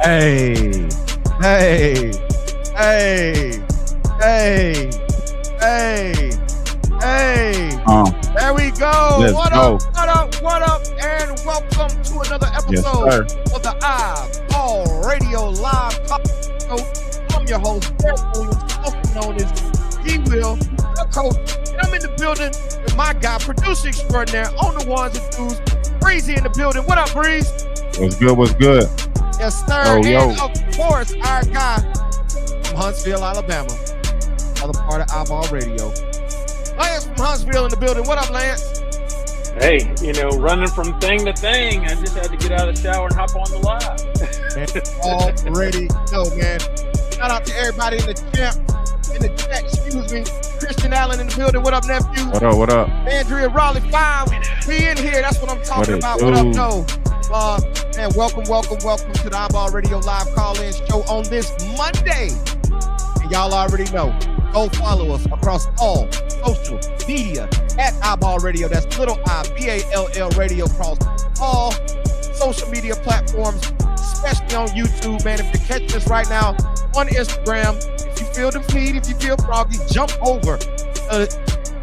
Hey, hey, hey, hey, hey, hey. There we go. What up, and welcome to another episode of the iBall Radio Live Show. I'm your host, Derek Williams, also known as D-Will, the coach. And I'm in the building with my guy, producer extraordinaire, on the ones and twos, Breezy in the building. What up, Breeze? What's good? What's good? Yes, sir. And of course, our guy from Huntsville, Alabama, other part of iBall Radio. Lance from Huntsville in the building. What up, Lance? Hey, running from thing to thing. I just had to get out of the shower and hop on the live. Already know, man. Shout out to everybody in the chat. Excuse me. Christian Allen in the building. What up, nephew? What up? Andrea Raleigh, fine. We in here. That's what I'm talking about. What up, no? And welcome to the iBall Radio Live Call-In Show on this Monday. And y'all already know. Go follow us across all social media at iBall Radio. That's little I-B-A-L-L Radio across all social media platforms, especially on YouTube, man. If you're catching us right now on Instagram, if you feel the feed, if you feel froggy, jump over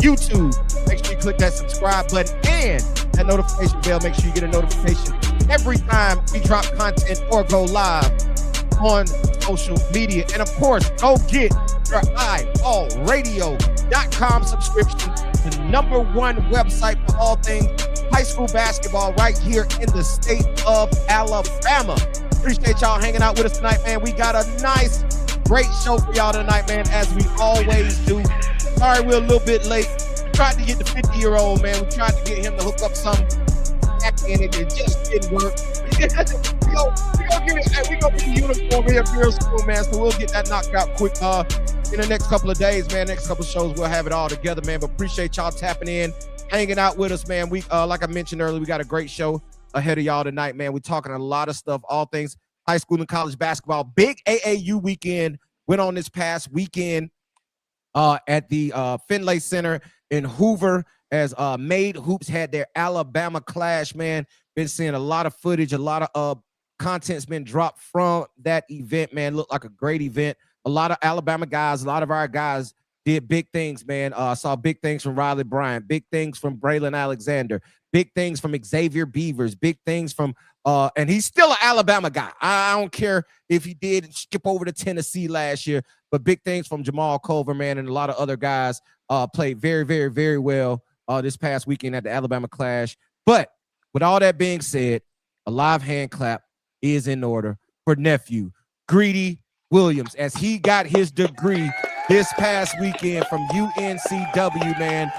YouTube. Make sure you click that subscribe button and that notification bell. Make sure you get a notification every time we drop content or go live on social media. And of course, go get your iBallradio.com subscription, the #1 website for all things high school basketball right here in the state of Alabama. Appreciate y'all hanging out with us tonight, man. We got a nice, great show for y'all tonight, man, as we always do. Sorry we're a little bit late. We tried to get the 50-year-old, man. We tried to get him to hook up something back in it. It just didn't work. we gonna get the uniform here real soon, man. So we'll get that knocked out quick in the next couple of days, man. Next couple of shows, we'll have it all together, man. But appreciate y'all tapping in, hanging out with us, man. We like I mentioned earlier, we got a great show ahead of y'all tonight, man. We're talking a lot of stuff, all things high school and college basketball. Big AAU weekend went on this past weekend at the Finlay Center in Hoover, as Made Hoops had their Alabama Clash, man. Been seeing a lot of footage, a lot of content's been dropped from that event, man. Looked like a great event. A lot of Alabama guys, a lot of our guys did big things, man. Saw big things from Riley Bryant, big things from Braylon Alexander, big things from Xavier Beavers, big things from and he's still an Alabama guy. I don't care if he did skip over to Tennessee last year, but big things from Jamal Culver, man, and a lot of other guys played very, very, very well this past weekend at the Alabama Clash. But with all that being said, a live hand clap is in order for nephew Greedy Williams, as he got his degree this past weekend from UNCW, man.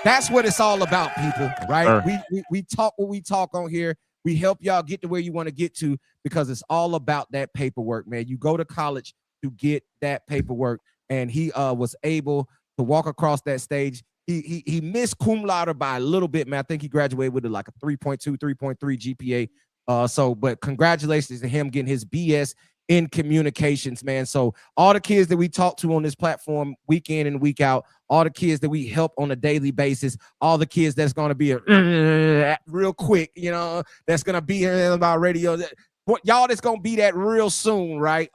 That's what it's all about, people, right? We talk what we talk on here. We help y'all get to where you want to get to, because it's all about that paperwork, man. You go to college to get that paperwork, and he was able to walk across that stage. He missed cum laude by a little bit, man. I think he graduated with like a 3.2, 3.3 GPA. But congratulations to him getting his BS in communications, man. So all the kids that we talk to on this platform week in and week out, all the kids that we help on a daily basis, all the kids that's going to be real quick, that's going to be here about radio. Y'all that's going to be that real soon, right?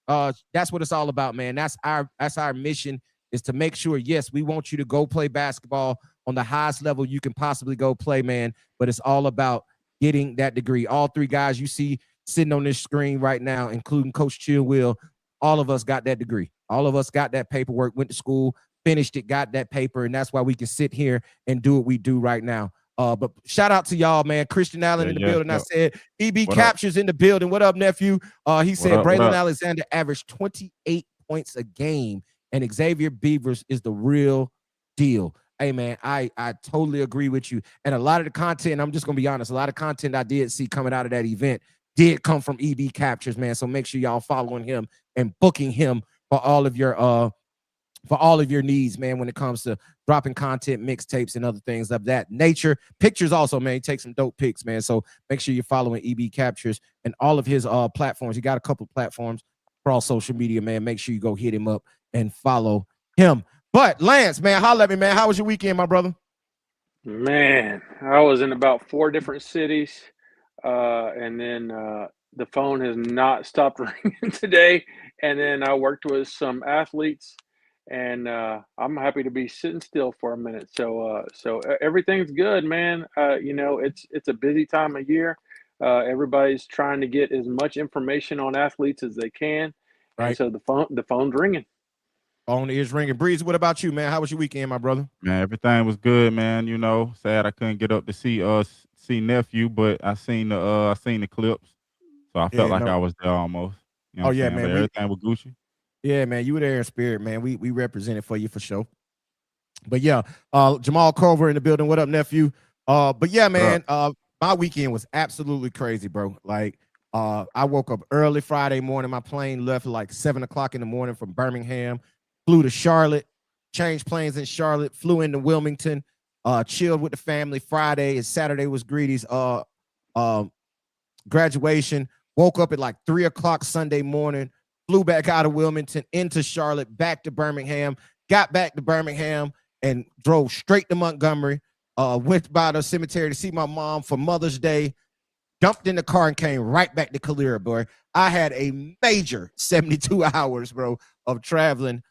That's what it's all about, man. That's our mission, is to make sure, yes, we want you to go play basketball on the highest level you can possibly go play, man. But it's all about getting that degree. All three guys you see sitting on this screen right now, including Coach Chillwill, all of us got that degree. All of us got that paperwork, went to school, finished it, got that paper, and that's why we can sit here and do what we do right now. But shout out to y'all, man. Christian Allen in the building. I said EB Captures in the building. What up, nephew? He said Braylon Alexander averaged 28 points a game, and Xavier Beavers is the real deal. Hey, man, I totally agree with you. And a lot of the content, I'm just going to be honest, a lot of content I did see coming out of that event did come from EB Captures, man. So make sure y'all following him and booking him for all of your needs, man, when it comes to dropping content, mixtapes, and other things of that nature. Pictures also, man. He takes some dope pics, man. So make sure you're following EB Captures and all of his platforms. He got a couple of platforms across social media, man. Make sure you go hit him up and follow him. But Lance, man, holla at me, man. How was your weekend, my brother? Man, I was in about 4 different cities. And then the phone has not stopped ringing today. And then I worked with some athletes, and I'm happy to be sitting still for a minute. So everything's good, man. It's a busy time of year. Everybody's trying to get as much information on athletes as they can, and Right. so the phone's ringing. Phone is ringing. Breeze, what about you, man? How was your weekend, my brother? Man, everything was good, man. Sad I couldn't get up to see nephew, but I seen the clips, so I felt Yeah, like no. I was there almost. You know Oh what I'm yeah, saying? man. But We everything was Gucci. Yeah, man. You were there in spirit, man. We represented for you for sure. But yeah, Jamal Culver in the building. What up, nephew? But yeah, What up? man. My weekend was absolutely crazy, bro. Like, I woke up early Friday morning. My plane left at like 7 o'clock in the morning from Birmingham. Flew to Charlotte, changed planes in Charlotte. Flew into Wilmington. Chilled with the family Friday, and Saturday was Greedy's graduation. Woke up at like 3 o'clock Sunday morning. Flew back out of Wilmington into Charlotte, back to Birmingham. Got back to Birmingham and drove straight to Montgomery. Went by the cemetery to see my mom for Mother's Day. Jumped in the car and came right back to Calera, boy. I had a major 72 hours, bro, of traveling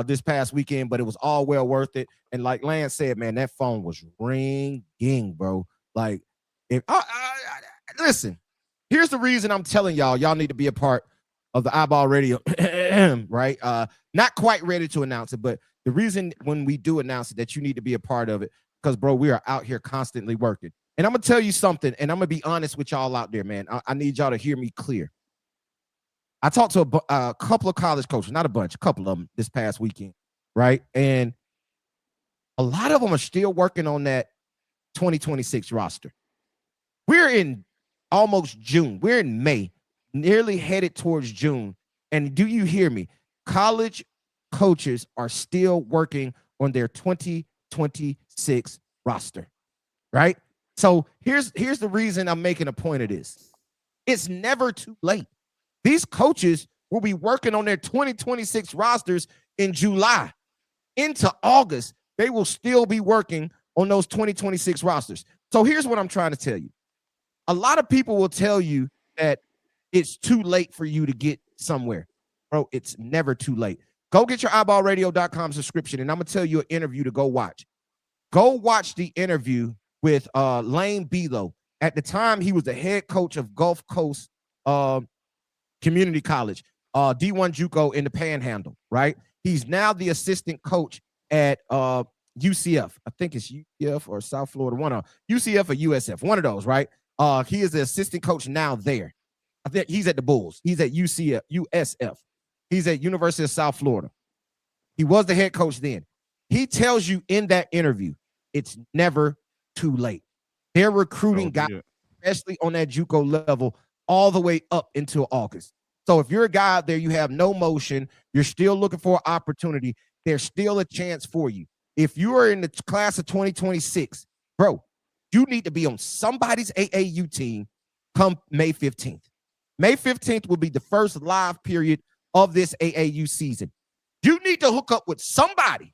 this past weekend, but it was all well worth it. And like Lance said, man, that phone was ringing, bro. Like, if listen, here's the reason I'm telling y'all need to be a part of the iBall Radio, right? Not quite ready to announce it, but the reason when we do announce it that you need to be a part of it, because bro, we are out here constantly working. And I'm gonna tell you something, and I'm gonna be honest with y'all out there, man. I need y'all to hear me clear. I talked to a couple of college coaches, not a bunch, a couple of them this past weekend, right? And a lot of them are still working on that 2026 roster. We're in almost June. We're in May, nearly headed towards June. And do you hear me? College coaches are still working on their 2026 roster, right? So here's the reason I'm making a point of this. It's never too late. These coaches will be working on their 2026 rosters in July into August. They will still be working on those 2026 rosters. So here's what I'm trying to tell you. A lot of people will tell you that it's too late for you to get somewhere. Bro, it's never too late. Go get your iBallRadio.com subscription, and I'm going to tell you an interview to go watch. Go watch the interview with Lane Belo. At the time, he was the head coach of Gulf Coast Community College, D1 JUCO in the Panhandle, right? He's now the assistant coach at UCF. I think it's UCF or South Florida, one of UCF or USF, one of those, right? He is the assistant coach now there. I think he's at the Bulls. He's at USF. He's at University of South Florida. He was the head coach then. He tells you in that interview, it's never too late. They're recruiting guys, especially on that JUCO level, all the way up until August. So if you're a guy out there, you have no motion, you're still looking for an opportunity, there's still a chance for you. If you are in the class of 2026, bro, you need to be on somebody's AAU team come May 15th. May 15th will be the first live period of this AAU season. You need to hook up with somebody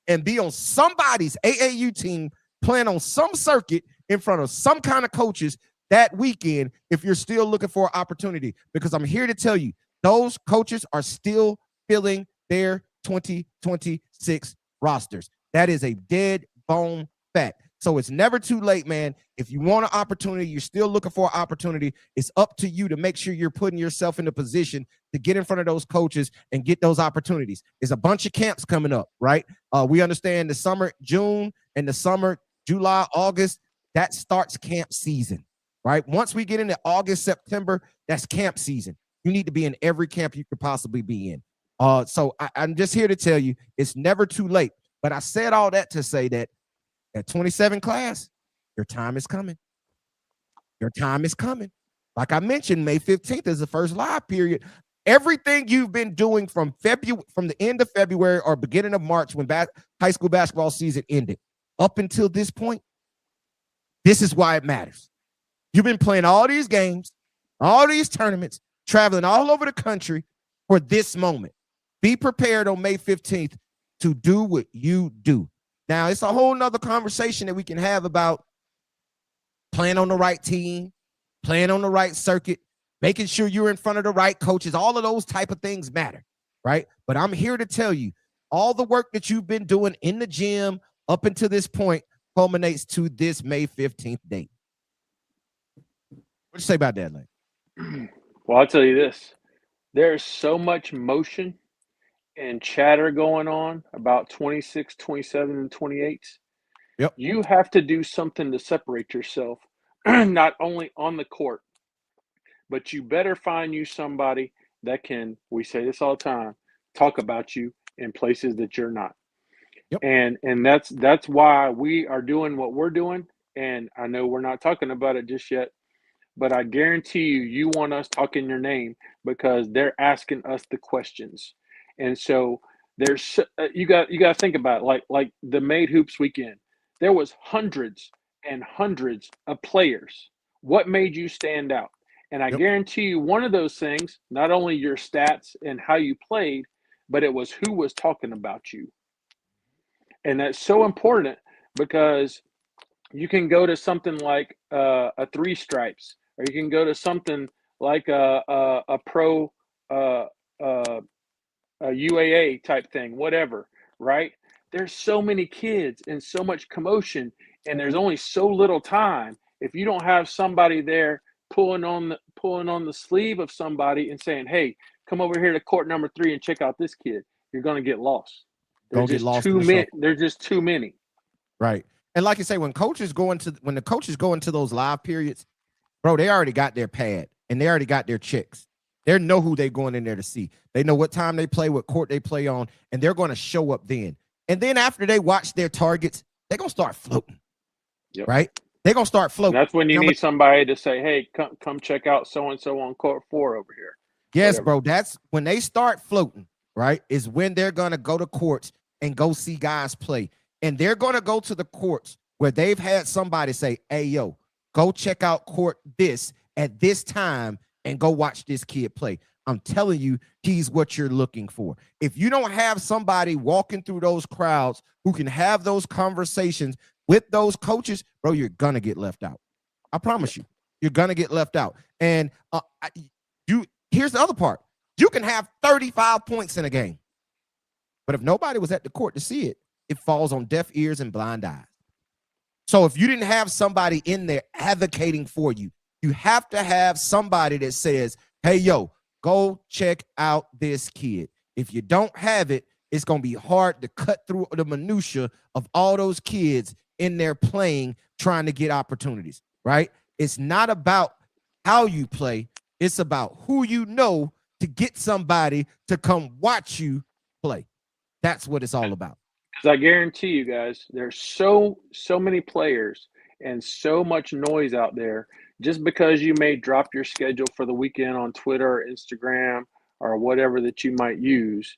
and be on somebody's AAU team, playing on some circuit in front of some kind of coaches that weekend if you're still looking for an opportunity. Because I'm here to tell you, those coaches are still filling their 2026 rosters. That is a dead bone fact. So it's never too late, man. If you want an opportunity, you're still looking for an opportunity, it's up to you to make sure you're putting yourself in a position to get in front of those coaches and get those opportunities. There's a bunch of camps coming up, right? We understand the summer, June, and the summer, July, August, that starts camp season, right? Once we get into August, September, that's camp season. You need to be in every camp you could possibly be in. So I'm just here to tell you, it's never too late. But I said all that to say that at 27 class, your time is coming. Your time is coming. Like I mentioned, May 15th is the first live period. Everything you've been doing from the end of February or beginning of March when high school basketball season ended, up until this point, this is why it matters. You've been playing all these games, all these tournaments, traveling all over the country for this moment. Be prepared on May 15th to do what you do. Now, it's a whole nother conversation that we can have about playing on the right team, playing on the right circuit. making sure you're in front of the right coaches. All of those type of things matter, right? But I'm here to tell you, all the work that you've been doing in the gym up until this point culminates to this May 15th date. What you say about that, Lane? Well, I'll tell you this. There's so much motion and chatter going on about 26, 27, and 28. Yep. You have to do something to separate yourself, not only on the court, but you better find you somebody that can, we say this all the time, talk about you in places that you're not. Yep. And that's why we are doing what we're doing. And I know we're not talking about it just yet, but I guarantee you want us talking your name because they're asking us the questions. And so there's you got to think about it, like the Made Hoops weekend. There was hundreds and hundreds of players. What made you stand out? And I guarantee you one of those things, not only your stats and how you played, but it was who was talking about you. And that's so important because you can go to something like a three stripes, or you can go to something like a pro a UAA type thing, whatever, right? There's so many kids and so much commotion, and there's only so little time. If you don't have somebody there pulling on the sleeve of somebody and saying, "Hey, come over here to court number 3 and check out this kid," you're going to get lost. There's just too many. There's just too many. Right. And like you say, when the coaches go into those live periods, bro, they already got their pad and they already got their checks. They know who they're going in there to see. They know what time they play, what court they play on, and they're going to show up then. And then after they watch their targets, they're going to start floating. Yep. Right? They're going to start floating. And that's when you need somebody to say, "Hey, come check out so-and-so on court 4 over here." Yes, whatever. Bro. That's when they start floating, right, is when they're going to go to courts and go see guys play. And they're going to go to the courts where they've had somebody say, "Hey, yo, go check out court this at this time and go watch this kid play." I'm telling you, he's what you're looking for. If you don't have somebody walking through those crowds who can have those conversations with those coaches, bro, you're going to get left out. I promise you, you're going to get left out. And here's the other part. You can have 35 points in a game, but if nobody was at the court to see it, it falls on deaf ears and blind eyes. So if you didn't have somebody in there advocating for you, you have to have somebody that says, "Hey, yo, go check out this kid." If you don't have it, it's going to be hard to cut through the minutia of all those kids in there playing, trying to get opportunities, right? It's not about how you play. It's about who you know to get somebody to come watch you play. That's what it's all about. Because I guarantee you guys, there's so many players and so much noise out there. Just because you may drop your schedule for the weekend on Twitter or Instagram or whatever that you might use,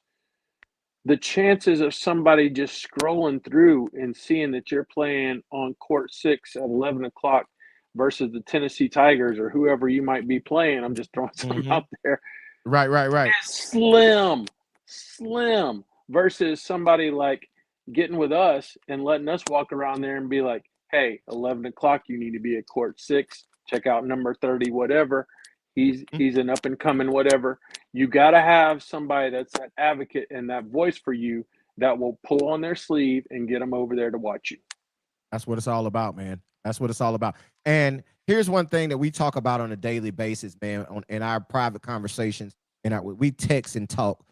the chances of somebody just scrolling through and seeing that you're playing on court 6 at 11 o'clock versus the Tennessee Tigers or whoever you might be playing, I'm just throwing something out there. Right. Slim versus somebody like getting with us and letting us walk around there and be like, "Hey, 11 o'clock, you need to be at court 6. Check out number 30, whatever. He's an up and coming, whatever." You got to have somebody that's that advocate and that voice for you that will pull on their sleeve and get them over there to watch you. That's what it's all about, man. That's what it's all about. And here's one thing that we talk about on a daily basis, man, in our private conversations. And we text and talk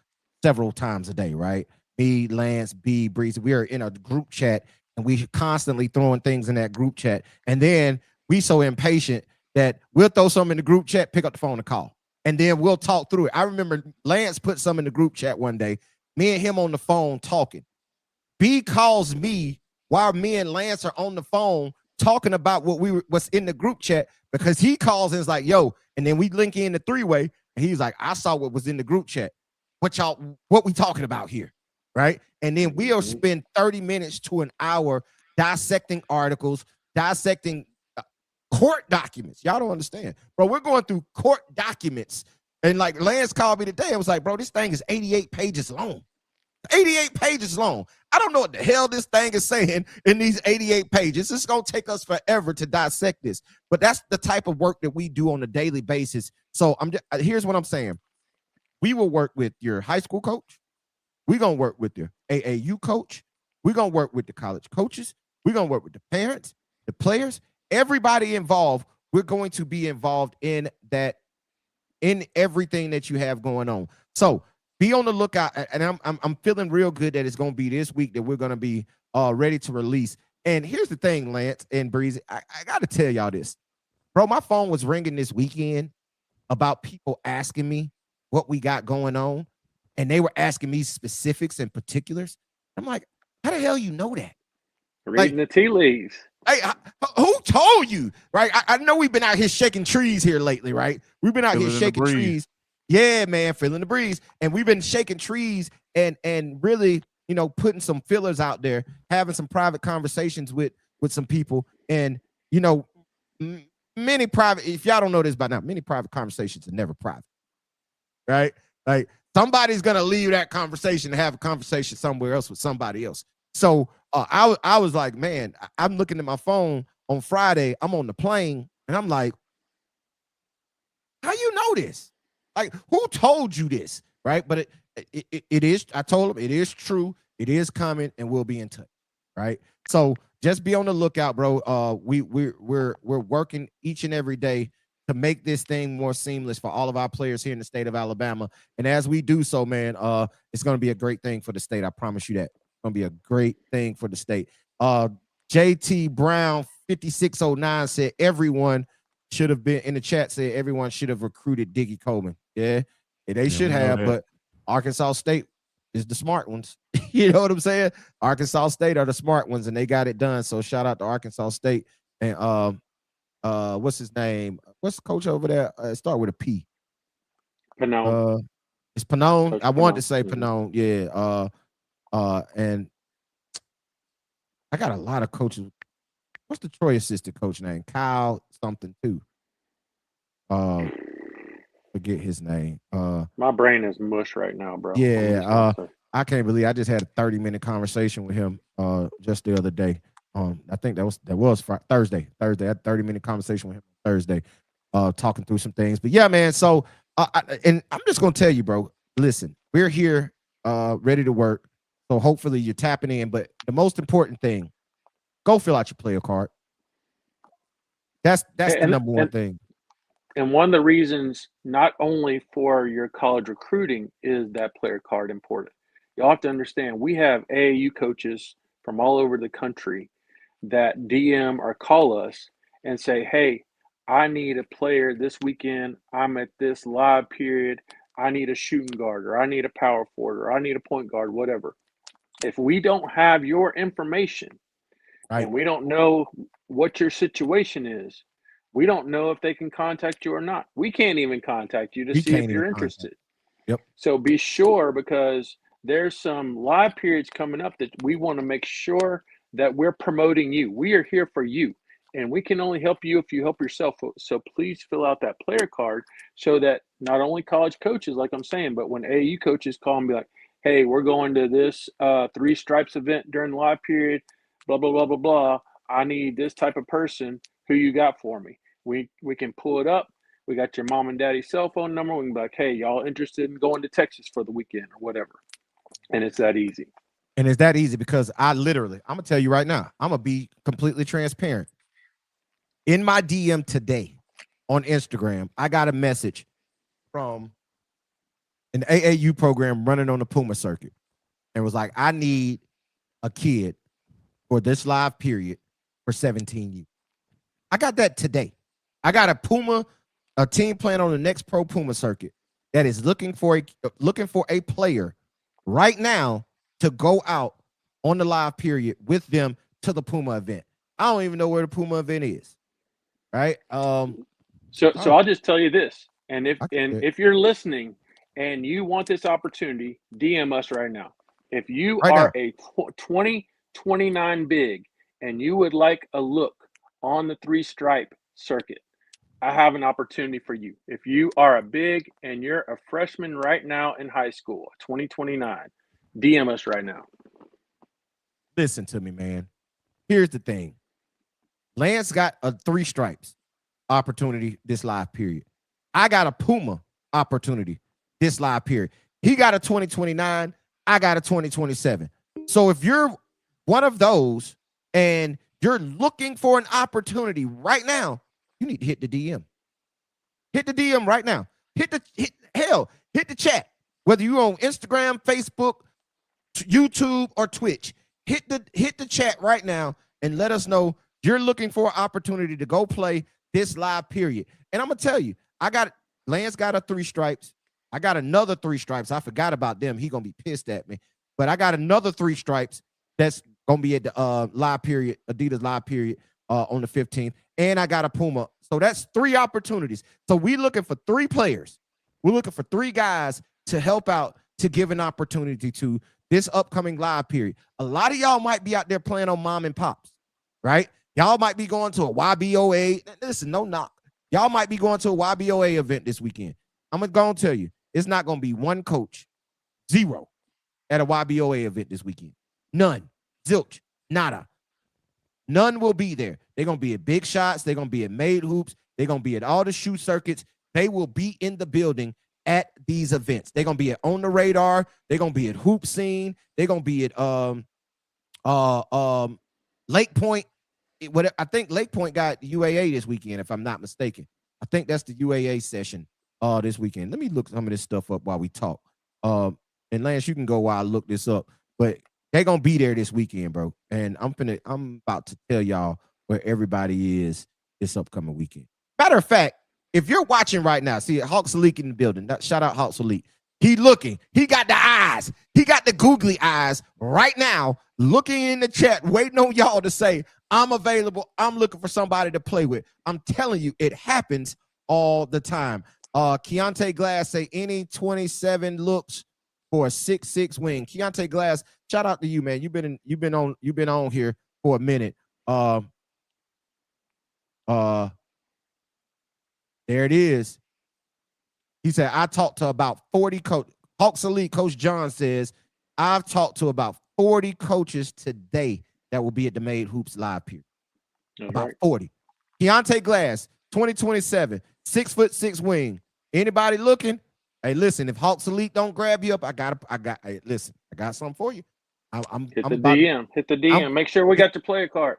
several times a day, right? Me, Lance, B, Breeze. We are in a group chat, and we constantly throwing things in that group chat. And then we so impatient that we'll throw something in the group chat, pick up the phone and call. And then we'll talk through it. I remember Lance put some in the group chat one day, me and him on the phone talking. B calls me while me and Lance are on the phone talking about what's in the group chat, because he calls and is like, "Yo," and then we link in the 3-way, and he's like, "I saw what was in the group chat. What we talking about here?" Right? And then we'll spend 30 minutes to an hour dissecting articles, dissecting court documents. Y'all don't understand, bro. We're going through court documents, and like Lance called me today. I was like, "Bro, this thing is 88 pages long." 88 pages long. I don't know what the hell this thing is saying in these 88 pages. It's going to take us forever to dissect this. But that's the type of work that we do on a daily basis. So here's what I'm saying. We will work with your high school coach. We're going to work with your AAU coach. We're going to work with the college coaches. We're going to work with the parents, the players, everybody involved. We're going to be involved in that, in everything that you have going on. So be on the lookout. And I'm feeling real good that it's going to be this week that we're going to be ready to release. And here's the thing, Lance and Breezy, I got to tell y'all this. Bro, my phone was ringing this weekend about people asking me what we got going on. And they were asking me specifics and particulars. I'm like, how the hell you know that? Reading the tea leaves. Hey, who told you? Right? I know we've been out here shaking trees here lately, right? We've been out here shaking trees. Yeah, man, feeling the breeze. And we've been shaking trees and really, you know, putting some fillers out there, having some private conversations with some people. And, you know, many private, if y'all don't know this by now, many private conversations are never private. Right? Like, somebody's gonna leave that conversation and have a conversation somewhere else with somebody else. So I was like, man, I'm looking at my phone on Friday. I'm on the plane, and I'm like, how you know this? Like, who told you this? Right? But it is. I told him it is true. It is coming, and we'll be in touch. Right? So just be on the lookout, bro. We're working each and every day to make this thing more seamless for all of our players here in the state of Alabama. And as we do so, man, it's going to be a great thing for the state. I promise you that. It's going to be a great thing for the state. JT Brown 5609 said everyone should have been in the chat, said everyone should have recruited Diggy Coleman. Yeah, they should have, but Arkansas State is the smart ones. You know what I'm saying? Arkansas State are the smart ones, and they got it done. So shout out to Arkansas State. And what's his name? What's the coach over there? Start with a P. Pannone. It's Pannone. Coach I wanted to Pannone. say Pannone. Yeah. And I got a lot of coaches. What's the Troy assistant coach name? Kyle something too. Forget his name. My brain is mush right now, bro. Yeah. I can't believe I just had a 30-minute conversation with him just the other day. I think that was Thursday. I had a 30-minute conversation with him on Thursday, talking through some things. But yeah, man. So and I'm just gonna tell you, bro. Listen, we're here, ready to work. So hopefully you're tapping in. But the most important thing, go fill out your player card. That's the number one thing. And one of the reasons, not only for your college recruiting, is that player card important. Y'all have to understand, we have AAU coaches from all over the country that DM or call us and say, hey, I need a player this weekend. I'm at this live period. I need a shooting guard, or I need a power forward, or I need a point guard, whatever. If we don't have your information, right, and we don't know what your situation is, we don't know if they can contact you or not. We can't even contact you to see if you're interested. Yep. So be sure, because there's some live periods coming up that we want to make sure that we're promoting you. We are here for you, and we can only help you if you help yourself. So please fill out that player card so that not only college coaches, like I'm saying, but when AAU coaches call and be like, hey, we're going to this 3 stripes event during the live period, blah, blah, blah, blah, blah. I need this type of person. Who you got for me? We can pull it up. We got your mom and daddy's cell phone number. We can be like, hey, y'all interested in going to Texas for the weekend or whatever. And it's that easy. And it's that easy because I'm going to tell you right now, I'm going to be completely transparent. In my DM today on Instagram, I got a message from an AAU program running on the Puma circuit. And was like, I need a kid for this live period for 17 youth. I got that today. I got a team playing on the next pro Puma circuit that is looking for a player right now to go out on the live period with them to the Puma event. I don't even know where the Puma event is. Right? So I'll just tell you this. And if you're listening and you want this opportunity, DM us right now. If you are a 2029 big and you would like a look on the 3-stripe circuit, I have an opportunity for you. If you are a big and you're a freshman right now in high school, 2029, DM us right now. Listen to me, man. Here's the thing. Lance got a 3 stripes opportunity this live period. I got a Puma opportunity this live period. He got a 2029. I got a 2027. So if you're one of those and you're looking for an opportunity right now, you need to hit the DM. Hit the DM right now. Hit the chat. Whether you're on Instagram, Facebook, YouTube, or Twitch, hit the chat right now and let us know you're looking for an opportunity to go play this live period. And I'm gonna tell you, Lance got a 3 stripes. I got another 3 stripes. I forgot about them. He gonna be pissed at me. But I got another 3 stripes that's gonna be at the live period, Adidas live period on the 15th. And I got a Puma. So that's 3 opportunities. So we looking for 3 players. We're looking for 3 guys to help out to give an opportunity to this upcoming live period. A lot of y'all might be out there playing on mom and pops, right? Y'all might be going to a YBOA. Listen, no knock. Y'all might be going to a YBOA event this weekend. I'm going to tell you, it's not going to be one coach, 0, at a YBOA event this weekend. None. Zilch. Nada. None will be there. They're going to be at Big Shots. They're going to be at Made Hoops. They're going to be at all the shoe circuits. They will be in the building at these events. They're going to be at On the Radar. They're going to be at Hoop Scene. They're going to be at Lake Point. I think Lake Point got UAA this weekend, if I'm not mistaken. I think that's the UAA session this weekend. Let me look some of this stuff up while we talk. And Lance, you can go while I look this up. But they're gonna be there this weekend, bro. And I'm about to tell y'all where everybody is this upcoming weekend. Matter of fact, if you're watching right now, see Hawks Elite in the building. Shout out Hawks Elite. He looking. He got the eyes. He got the googly eyes right now, looking in the chat, waiting on y'all to say, I'm available. I'm looking for somebody to play with. I'm telling you, it happens all the time. Keontae Glass say any 27 looks for a 6'6" wing. Keontae Glass, shout out to you, man. You've been on here for a minute. There it is. He said, I talked to about 40 coaches. Hawks Elite, Coach John says, I've talked to about 40 coaches today that will be at the Made Hoops live period. About 40. Keontae Glass, 2027, 6'6" wing. Anybody looking? Hey, listen, if Hawks Elite don't grab you up, I got something for you. Hit the DM. Make sure we got your player card.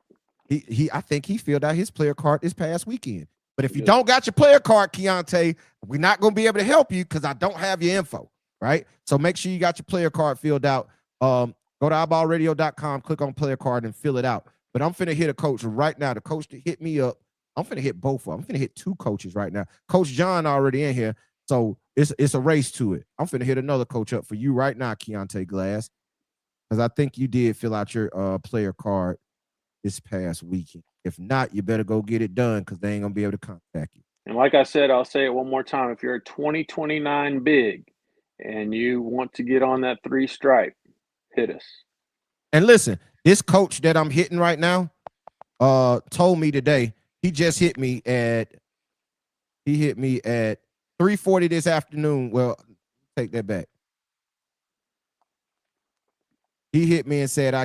I think he filled out his player card this past weekend. But if you don't got your player card, Keontae, we're not going to be able to help you because I don't have your info, right? So make sure you got your player card filled out. Go to iBallRadio.com, click on player card, and fill it out. But I'm finna hit a coach right now. The coach that hit me up, I'm finna hit both of them. I'm finna hit 2 coaches right now. Coach John already in here, so it's a race to it. I'm finna hit another coach up for you right now, Keontae Glass, because I think you did fill out your player card this past weekend. If not, you better go get it done because they ain't gonna be able to contact you. And like I said, I'll say it one more time. If you're a 2029 big and you want to get on that 3 stripe, hit us. And listen, this coach that I'm hitting right now told me today, he hit me at 3:40 this afternoon. Well, take that back. He hit me and said,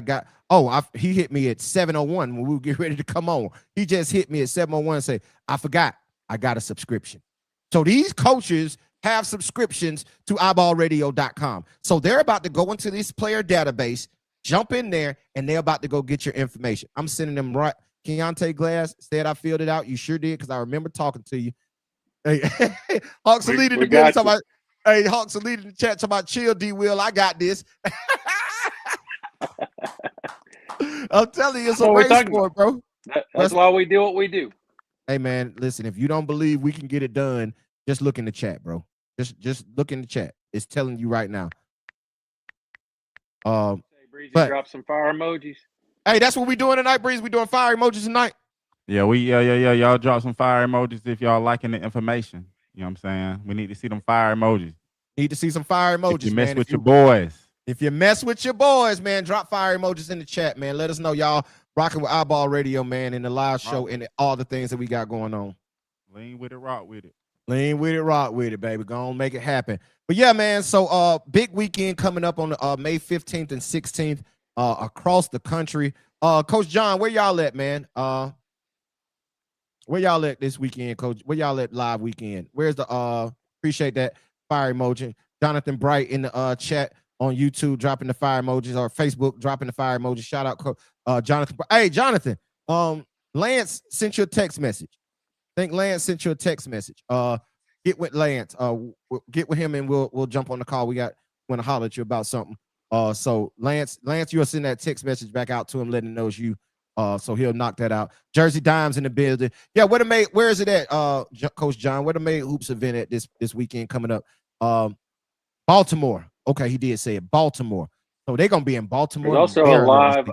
he hit me at 7:01 when we were getting ready to come on. He just hit me at 7:01 and said, I forgot I got a subscription. So these coaches have subscriptions to iBallRadio.com. So they're about to go into this player database, jump in there, and they're about to go get your information. I'm sending them right. Keontae Glass said I filled it out. You sure did, because I remember talking to you. Hey, Hawks Elite in the building talking about, hey, Hawks Elite in the chat talking about chill, D-Will. I got this. I'm telling you, it's a race for it, bro. That's why we do what we do. Hey, man, listen, if you don't believe we can get it done, just look in the chat, bro. Just look in the chat. It's telling you right now. Breezy, drop some fire emojis. Hey, that's what we doing tonight, Breeze. We doing fire emojis tonight. Yeah, y'all drop some fire emojis if y'all liking the information. You know what I'm saying? We need to see them fire emojis. Need to see some fire emojis, if you mess with your boys. If you mess with your boys, man, drop fire emojis in the chat, man. Let us know y'all rocking with iBall Radio, man, in the live show and all the things that we got going on. Lean with it, rock with it. Lean with it, rock with it, baby. Go on, make it happen. But yeah, man. So big weekend coming up on May 15th and 16th across the country. Coach John, where y'all at, man? Where y'all at this weekend, Coach? Where y'all at live weekend? Where's the appreciate that fire emoji. Jonathan Bright in the chat on YouTube dropping the fire emojis, or Facebook dropping the fire emoji. Shout out Jonathan. Hey, Jonathan. Lance sent you a text message. I think Lance sent you a text message. Get with Lance. Get with him and we'll jump on the call. We want to holler at you about something. So Lance, you'll send that text message back out to him, letting him know it's you. So he'll knock that out. Jersey Dimes in the building. Yeah, where is it at, Coach John? Where the Made Hoops event at this weekend coming up? Baltimore. Okay, he did say it. Baltimore. So they're gonna be in Baltimore. There's also a live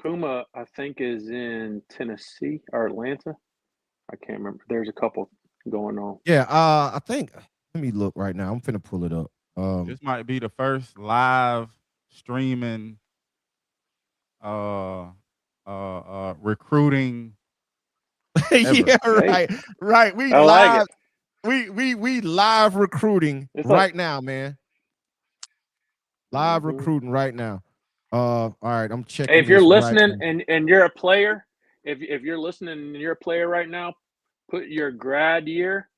Puma, I think, is in Tennessee or Atlanta. I can't remember. There's a couple going on. Yeah, I think. Let me look right now. I'm finna pull it up. This might be the first live streaming recruiting. Yeah, right. We live. We live recruiting right now, man. Live recruiting right now. All right, I'm checking. Hey, if you're listening and you're a player, if you're listening and you're a player right now, put your grad year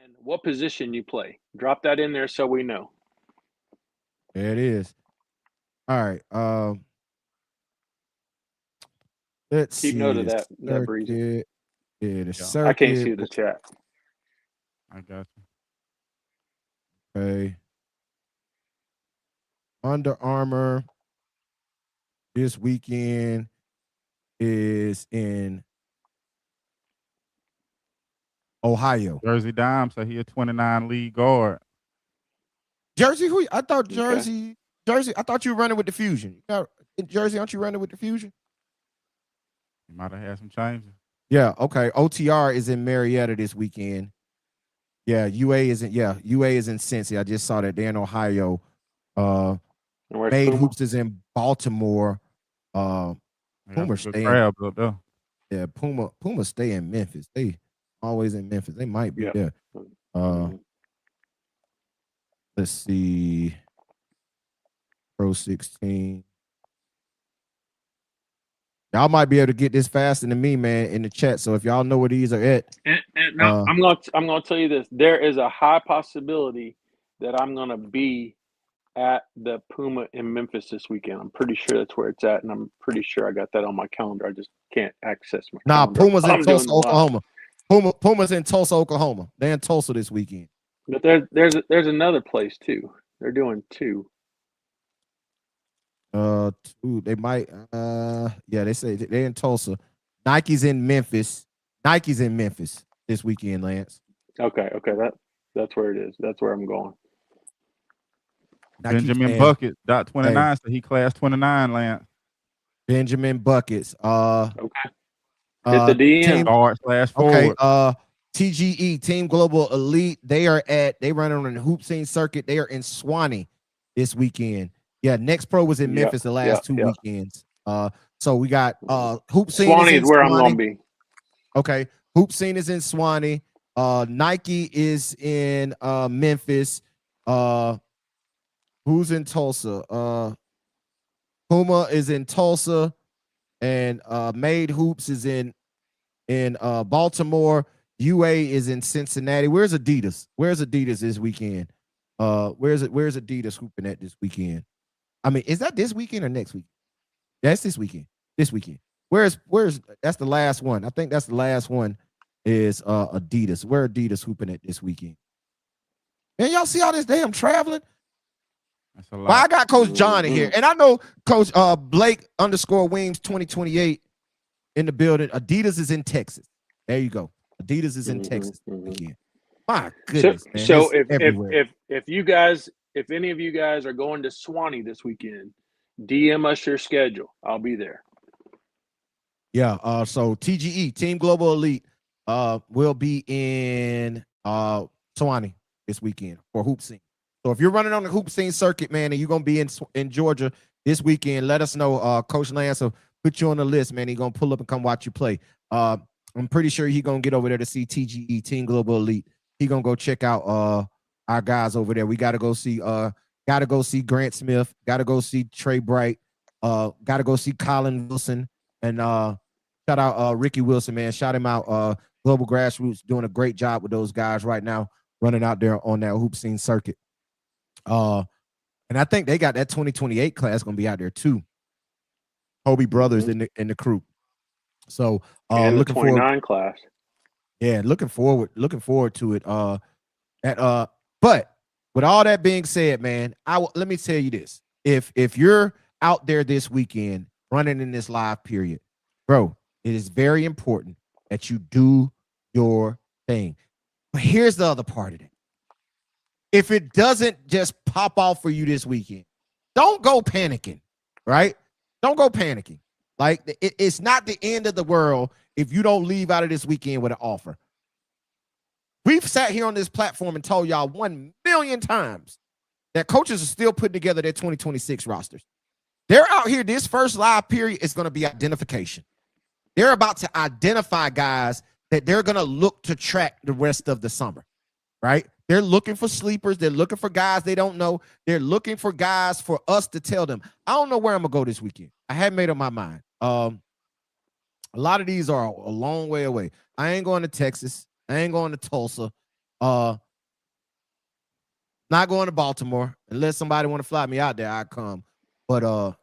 and what position you play. Drop that in there so we know. There it is. All right. Let's keep note of that. That Breezy. Yeah, the circuit. I can't see the chat. I got you. Okay. Under Armour this weekend is in Ohio. Jersey Dime, so he a 29 league guard. Jersey, who? I thought Jersey. I thought you were running with the Fusion. In Jersey, aren't you running with the Fusion? You might have had some changes. Yeah. Okay. OTR is in Marietta this weekend. Yeah. UA is in Cincy. I just saw that they're in Ohio. Made Hoops is in Baltimore. Puma stay up there. Yeah, Puma stay in Memphis. They always in Memphis. They might be there. Let's see. Pro 16. Y'all might be able to get this faster than me, man, in the chat. So if y'all know where these are at, and now I'm gonna tell you this: there is a high possibility that I'm gonna be at the Puma in Memphis this weekend. I'm pretty sure that's where it's at, and I'm pretty sure I got that on my calendar. I just can't access my calendar. Puma's in Tulsa, Oklahoma. Puma's in Tulsa, Oklahoma. They're in Tulsa this weekend. But there's another place too. They're doing two. They might. They say they're in Tulsa. Nike's in Memphis. This weekend, Lance. Okay, that's where it is. That's where I'm going. Benjamin Buckets, .29, so he class 29, Lance. Benjamin Buckets. Okay. Hit the DM. Guard/forward. Okay. TGE, Team Global Elite. They run on the hoop scene circuit. They are in Swanee this weekend. Yeah, Next Pro was in Memphis the last two weekends. So we got hoop scene. Swanee is where I'm gonna be. Okay. Hoop scene is in Swanee. Nike is in Memphis. Who's in Tulsa? Puma is in Tulsa, and Made Hoops is in Baltimore. UA is in Cincinnati. Where's Adidas? Where's Adidas this weekend? Where's Adidas hooping at this weekend? I mean, is that this weekend or next week? That's this weekend. This weekend. Where's that's the last one. I think that's the last one is Adidas. Where Adidas hooping at this weekend? Man, y'all see all this damn traveling? That's a lot. Well, I got Coach John in here, and I know Coach Blake _Weems 2028 in the building. Adidas is in Texas. There you go. Adidas is in Texas again. My goodness. So if any of you guys are going to Swanee this weekend, DM us your schedule. I'll be there. Yeah. So TGE, Team Global Elite, will be in Swanee this weekend for hoop scene. So if you're running on the hoop scene circuit, man, and you're gonna be in Georgia this weekend, let us know. Coach Lance will put you on the list, man. He's gonna pull up and come watch you play. I'm pretty sure he gonna get over there to see TGE, Team Global Elite. He gonna go check out our guys over there. We gotta go see Grant Smith, gotta go see Trey Bright, gotta go see Colin Wilson, and shout out Ricky Wilson, man. Shout him out. Global Grassroots doing a great job with those guys right now, running out there on that hoop scene circuit. And I think they got that 2028 class gonna be out there too. Hobie Brothers in the crew. So and looking the 29 forward, class. yeah, looking forward to it. But with all that being said, man, let me tell you this: if you're out there this weekend running in this live period, bro, it is very important that you do your thing. But here's the other part of it: if it doesn't just pop off for you this weekend, don't go panicking, right? Don't go panicking. Like, it's not the end of the world if you don't leave out of this weekend with an offer. We've sat here on this platform and told y'all 1,000,000 times that coaches are still putting together their 2026 rosters. They're out here. This first live period is going to be identification. They're about to identify guys that they're going to look to track the rest of the summer, right? They're looking for sleepers. They're looking for guys they don't know. They're looking for guys for us to tell them, I don't know where I'm going to go this weekend. I haven't made up my mind. A lot of these are a long way away. I ain't going to Texas. I ain't going to Tulsa. Not going to Baltimore. Unless somebody want to fly me out there, I come. But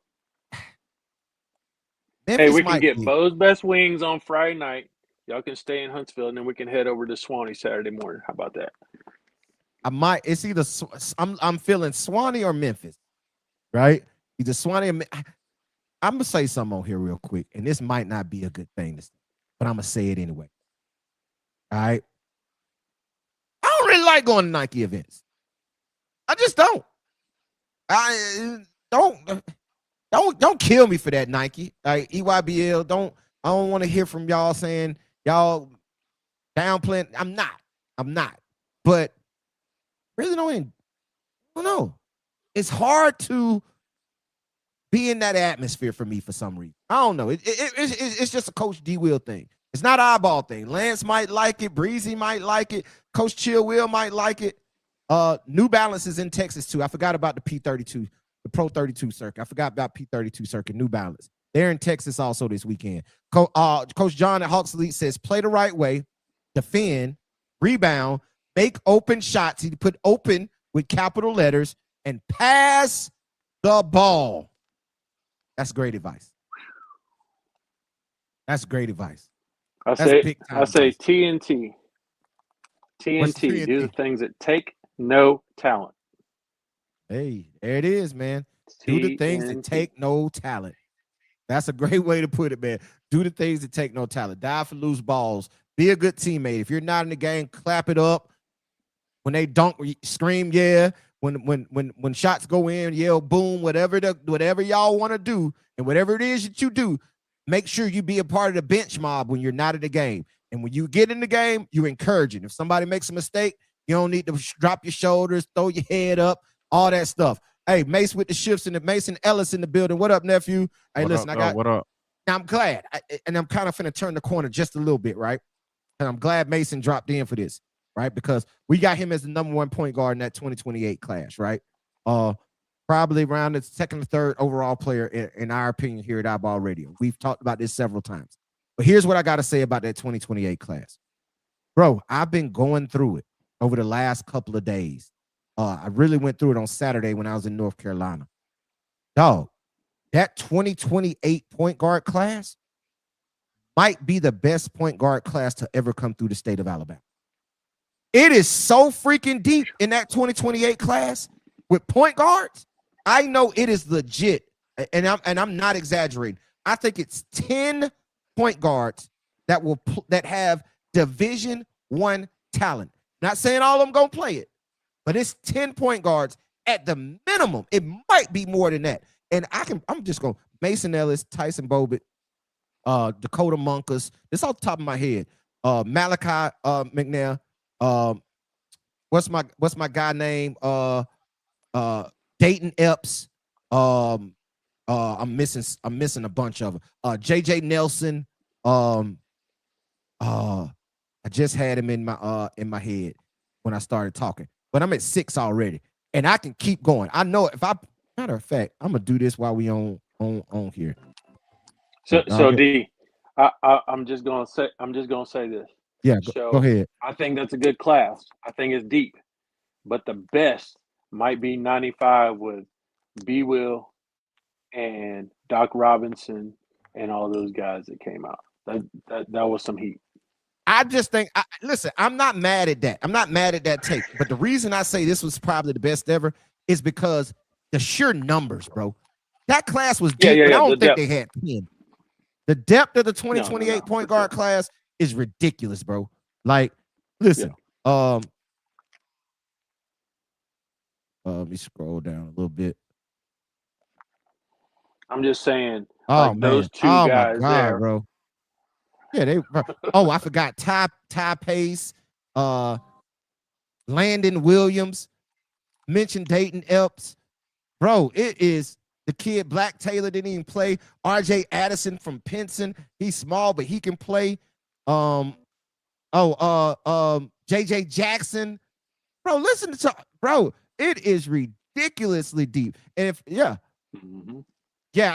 hey, we can get Bo's Best Wings on Friday night. Y'all can stay in Huntsville, and then we can head over to Swanee Saturday morning. How about that? It's either I'm feeling Swanee or Memphis, right? Either Swanee or I'm gonna say something on here real quick, and this might not be a good thing to say, but I'm gonna say it anyway. All right. I don't really like going to Nike events. I just don't. Don't kill me for that, Nike. Like EYBL, I don't want to hear from y'all saying y'all downplaying. I'm not. But really don't know. It's hard to be in that atmosphere for me for some reason. I don't know. It's just a Coach D Will thing. It's not an iBall thing. Lance might like it. Breezy might like it. Coach Chill Will might like it. New Balance is in Texas too. I forgot about the P32, the Pro 32 circuit. I forgot about P32 circuit, New Balance. They're in Texas also this weekend. Coach John at Hawks Elite says, play the right way, defend, rebound, make open shots. He put open with capital letters and pass the ball. That's great advice. That's great advice. I say TNT. TNT. Do the things that take no talent. Hey, there it is, man. Do the things that take no talent. That's a great way to put it, man. Do the things that take no talent. Die for loose balls. Be a good teammate. If you're not in the game, clap it up. When they dunk, scream, yeah. When shots go in, yell, boom. Whatever y'all want to do, and whatever it is that you do, make sure you be a part of the bench mob when you're not in the game. And when you get in the game, you encourage it. If somebody makes a mistake, you don't need to drop your shoulders, throw your head up, all that stuff. Hey, Mace with the shifts in the Mason Ellis in the building. What up, nephew? Hey, listen, what up? I'm glad. And I'm kind of finna turn the corner just a little bit, right? And I'm glad Mason dropped in for this, right? Because we got him as the number 1 point guard in that 2028 class, right? Probably around the second or third overall player, in our opinion, here at iBall Radio. We've talked about this several times. But here's what I got to say about that 2028 class. Bro, I've been going through it over the last couple of days. I really went through it on Saturday when I was in North Carolina. Dog, that 2028 point guard class might be the best point guard class to ever come through the state of Alabama. It is so freaking deep in that 2028 class with point guards. I know it is legit, and I'm not exaggerating. I think it's 10 point guards that have Division I talent. Not saying all of them gonna play it, but it's 10 point guards at the minimum. It might be more than that. And I'm just going Mason Ellis, Tyson Bobbitt, Dakota Monkus. This off the top of my head. Malachi McNair. What's my guy name? Dayton Epps. I'm missing a bunch of them. JJ Nelson. I just had him in my head when I started talking, but I'm at 6 already, and I can keep going. I know if I matter of fact, I'm gonna do this while we on here. So D, I'm just gonna say this. Yeah, go So ahead. I think that's a good class. I think it's deep, but the best might be 95 with B. Will and Doc Robinson and all those guys that came out. That was some heat. I just think, listen, I'm not mad at that. I'm not mad at that tape. But the reason I say this was probably the best ever is because the sheer numbers, bro. That class was deep, but I don't think they had 10. The depth of the 2028 point guard class is ridiculous, bro. Like, listen, let me scroll down a little bit. I'm just saying, like those two guys there, bro. Yeah, they. I forgot Ty Pace, Landon Williams, mentioned Dayton Epps, bro. It is the kid Black Taylor didn't even play. RJ Addison from Pinson, he's small but he can play. JJ Jackson, bro. Listen to bro. It is ridiculously deep, and if yeah,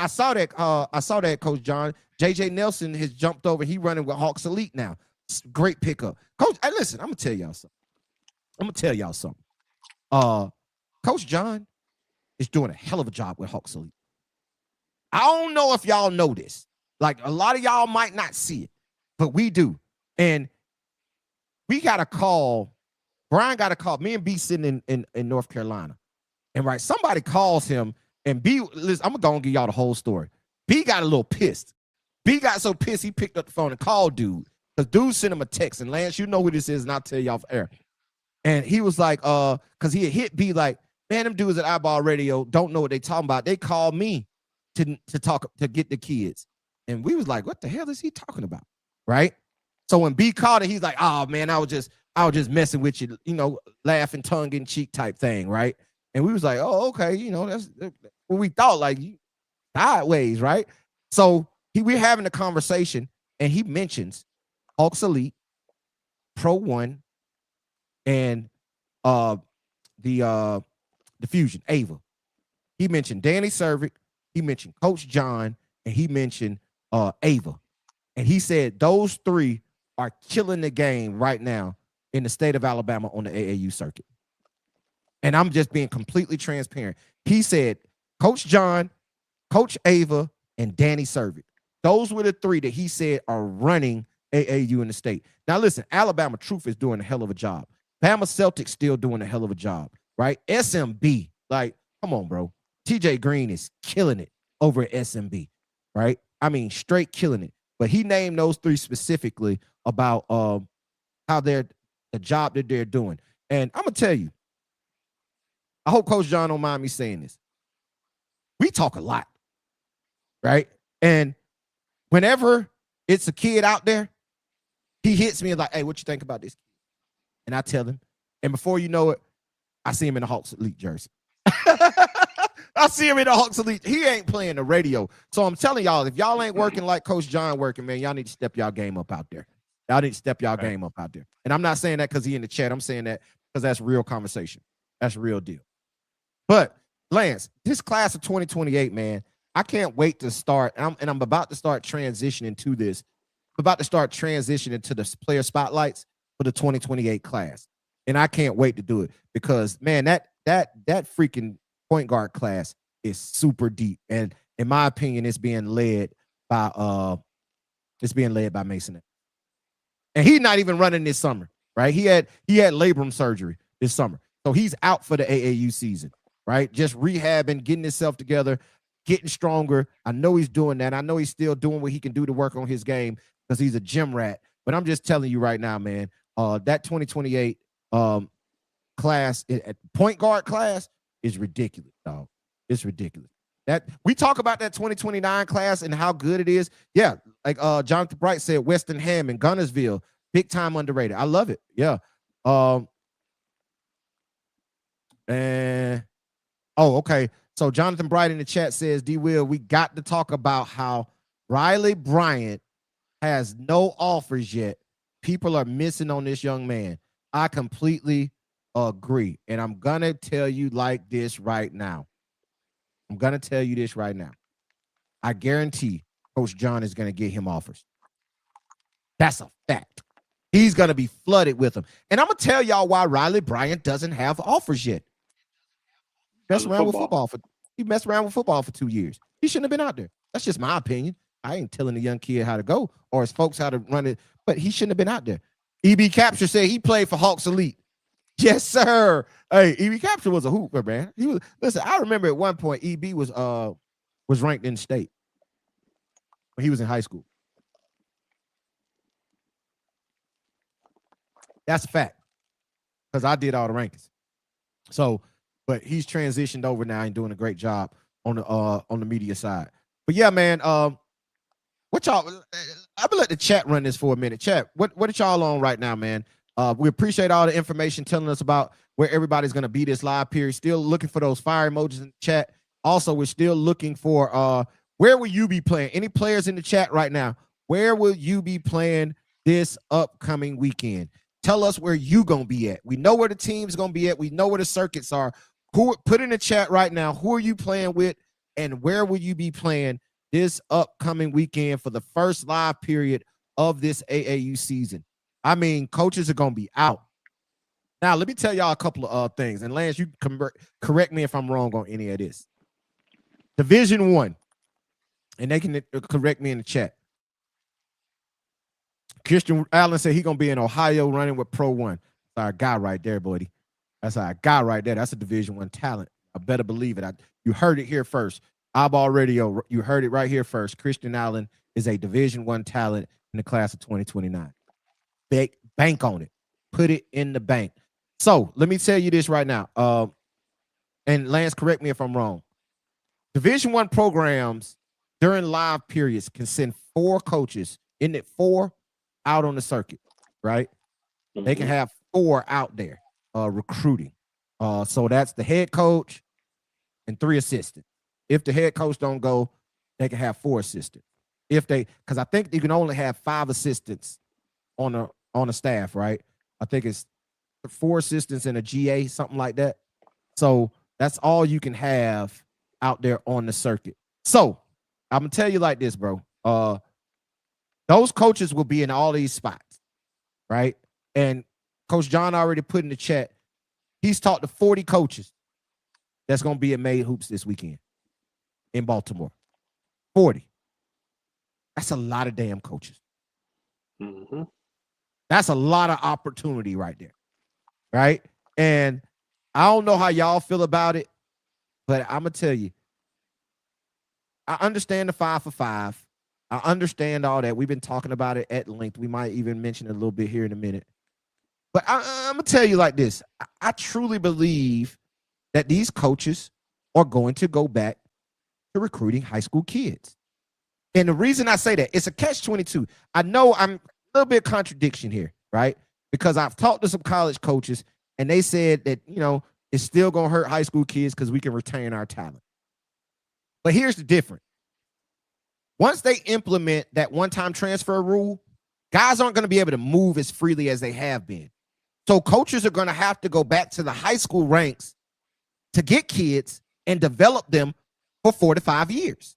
I saw that, Coach John. JJ Nelson has jumped over. He running with Hawks Elite now. Great pickup. Coach, hey, listen, I'm gonna tell y'all something. Coach John is doing a hell of a job with Hawks Elite. I don't know if y'all know this. Like, a lot of y'all might not see it, but we do. And we got a call. Brian got a call. Me and B sitting in North Carolina. And right, somebody calls him. And B, listen, I'm gonna go and give y'all the whole story. B got a little pissed. B got so pissed he picked up the phone and called dude. Because dude sent him a text. And Lance, you know who this is, and I'll tell you off air. And he was like, because he had hit B like, man, them dudes at iBall Radio don't know what they talking about. They called me to talk to get the kids. And we was like, what the hell is he talking about? Right? So when B called it, he's like, oh man, I was just messing with you, laughing tongue in cheek type thing, right? And we was like, oh, okay, that's what we thought, like sideways, right? So we're having a conversation, and he mentions Hawks Elite, Pro One, and the Fusion, Ava. He mentioned Danny Cervic, he mentioned Coach John, and he mentioned Ava. And he said those three are killing the game right now in the state of Alabama on the AAU circuit. And I'm just being completely transparent. He said Coach John, Coach Ava, and Danny Cervic. Those were the three that he said are running AAU in the state. Now, listen, Alabama Truth is doing a hell of a job. Bama Celtics still doing a hell of a job, right? SMB, like, come on, bro. TJ Green is killing it over at SMB, right? I mean, straight killing it. But he named those three specifically about how the job that they're doing. And I'm going to tell you, I hope Coach John don't mind me saying this. We talk a lot, right? And whenever it's a kid out there, he hits me like, hey, what you think about this? And I tell him. And before you know it, I see him in the Hawks Elite jersey. I see him in the Hawks Elite. He ain't playing the radio. So I'm telling y'all, if y'all ain't working like Coach John working, man, y'all need to step y'all game up out there. Y'all need to step y'all game up out there. And I'm not saying that because he in the chat. I'm saying that because that's real conversation. That's a real deal. But Lance, this class of 2028, man, I can't wait to start. And I'm about to start transitioning to this. I'm about to start transitioning to the player spotlights for the 2028 class. And I can't wait to do it because, man, that freaking point guard class is super deep. And in my opinion, it's being led by Mason. And he's not even running this summer, right? He had labrum surgery this summer. So he's out for the AAU season, right? Just rehabbing, getting himself together, getting stronger. I know he's doing that. I know he's still doing what he can do to work on his game because he's a gym rat. But I'm just telling you right now, man, that 2028 class, point guard class, is ridiculous, dog. It's ridiculous. That we talk about that 2029 class and how good it is. Yeah, like Jonathan Bright said, Weston Hammond, Gunnersville, big time underrated. I love it. Yeah. Okay. So Jonathan Bright in the chat says, D. Will, we got to talk about how Riley Bryant has no offers yet, people are missing on this young man. I completely agree. And I'm going to tell you like this right now. I'm going to tell you this right now. I guarantee Coach John is going to get him offers. That's a fact. He's going to be flooded with them. And I'm going to tell y'all why Riley Bryant doesn't have offers yet. He messed around with football for 2 years. He shouldn't have been out there. That's just my opinion. I ain't telling the young kid how to go or his folks how to run it, but he shouldn't have been out there. EB Capture said he played for Hawks Elite. Yes, sir. Hey, EB Capture was a hooper, man. He was. Listen, I remember at one point EB was ranked in state when he was in high school. That's a fact because I did all the rankings. So, but he's transitioned over now and doing a great job on the media side. But yeah, man. What y'all? I'm gonna let the chat run this for a minute. Chat, what are y'all on right now, man? We appreciate all the information telling us about where everybody's gonna be this live period. Still looking for those fire emojis in the chat. Also, we're still looking for where will you be playing? Any players in the chat right now? Where will you be playing this upcoming weekend? Tell us where you gonna be at. We know where the team's gonna be at. We know where the circuits are. Put in the chat right now. Who are you playing with, and where will you be playing this upcoming weekend for the first live period of this AAU season? I mean, coaches are gonna be out. Now, let me tell y'all a couple of things. And Lance, you correct me if I'm wrong on any of this. Division I, and they can correct me in the chat. Christian Allen said he's going to be in Ohio running with Pro 1. That's our guy right there, buddy. That's our guy right there. That's a Division I talent. I better believe it. You heard it here first. iBall Radio, you heard it right here first. Christian Allen is a Division I talent in the class of 2029. Bank on it. Put it in the bank. So let me tell you this right now. And Lance, correct me if I'm wrong. Division I programs during live periods can send 4 coaches, isn't it 4, out on the circuit, right? Mm-hmm. They can have 4 out there recruiting. So that's the head coach and 3 assistants. If the head coach don't go, they can have 4 assistants. Because I think you can only have 5 assistants on a staff, right? I think it's 4 assistants and a GA, something like that. So that's all you can have out there on the circuit. So I'm gonna tell you like this, bro. Those coaches will be in all these spots, right? And Coach John already put in the chat, he's talked to 40 coaches that's going to be at Made Hoops this weekend in Baltimore. 40. That's a lot of damn coaches. Mm-hmm. That's a lot of opportunity right there, right? And I don't know how y'all feel about it, but I'm going to tell you, I understand the 5 for 5. I understand all that. We've been talking about it at length. We might even mention it a little bit here in a minute. But I'm going to tell you like this. I truly believe that these coaches are going to go back to recruiting high school kids. And the reason I say that, it's a catch-22. I know I'm a little bit of contradiction here, right? Because I've talked to some college coaches, and they said that, it's still going to hurt high school kids because we can retain our talent. But here's the difference. Once they implement that one-time transfer rule, guys aren't going to be able to move as freely as they have been. So coaches are going to have to go back to the high school ranks to get kids and develop them for 4 to 5 years.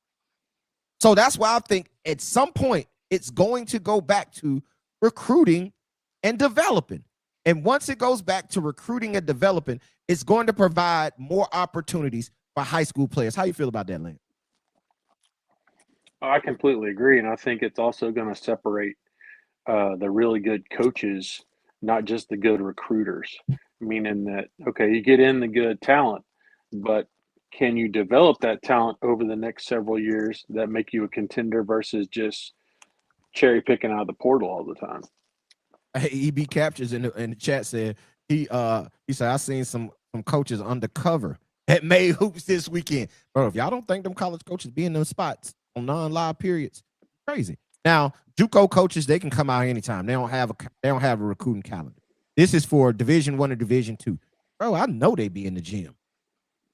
So that's why I think at some point it's going to go back to recruiting and developing. And once it goes back to recruiting and developing, it's going to provide more opportunities for high school players. How you feel about that, Lance? I completely agree, and I think it's also going to separate the really good coaches, not just the good recruiters, meaning that, okay, you get in the good talent, but can you develop that talent over the next several years that make you a contender versus just cherry picking out of the portal all the time? Hey, EB Captures in the chat said he said I seen some coaches undercover at May Hoops this weekend. Bro, if y'all don't think them college coaches be in those spots on non-live periods, crazy. Now, JUCO coaches, they can come out anytime. They don't have a recruiting calendar. This is for Division I or Division II. Bro, I know they be in the gym.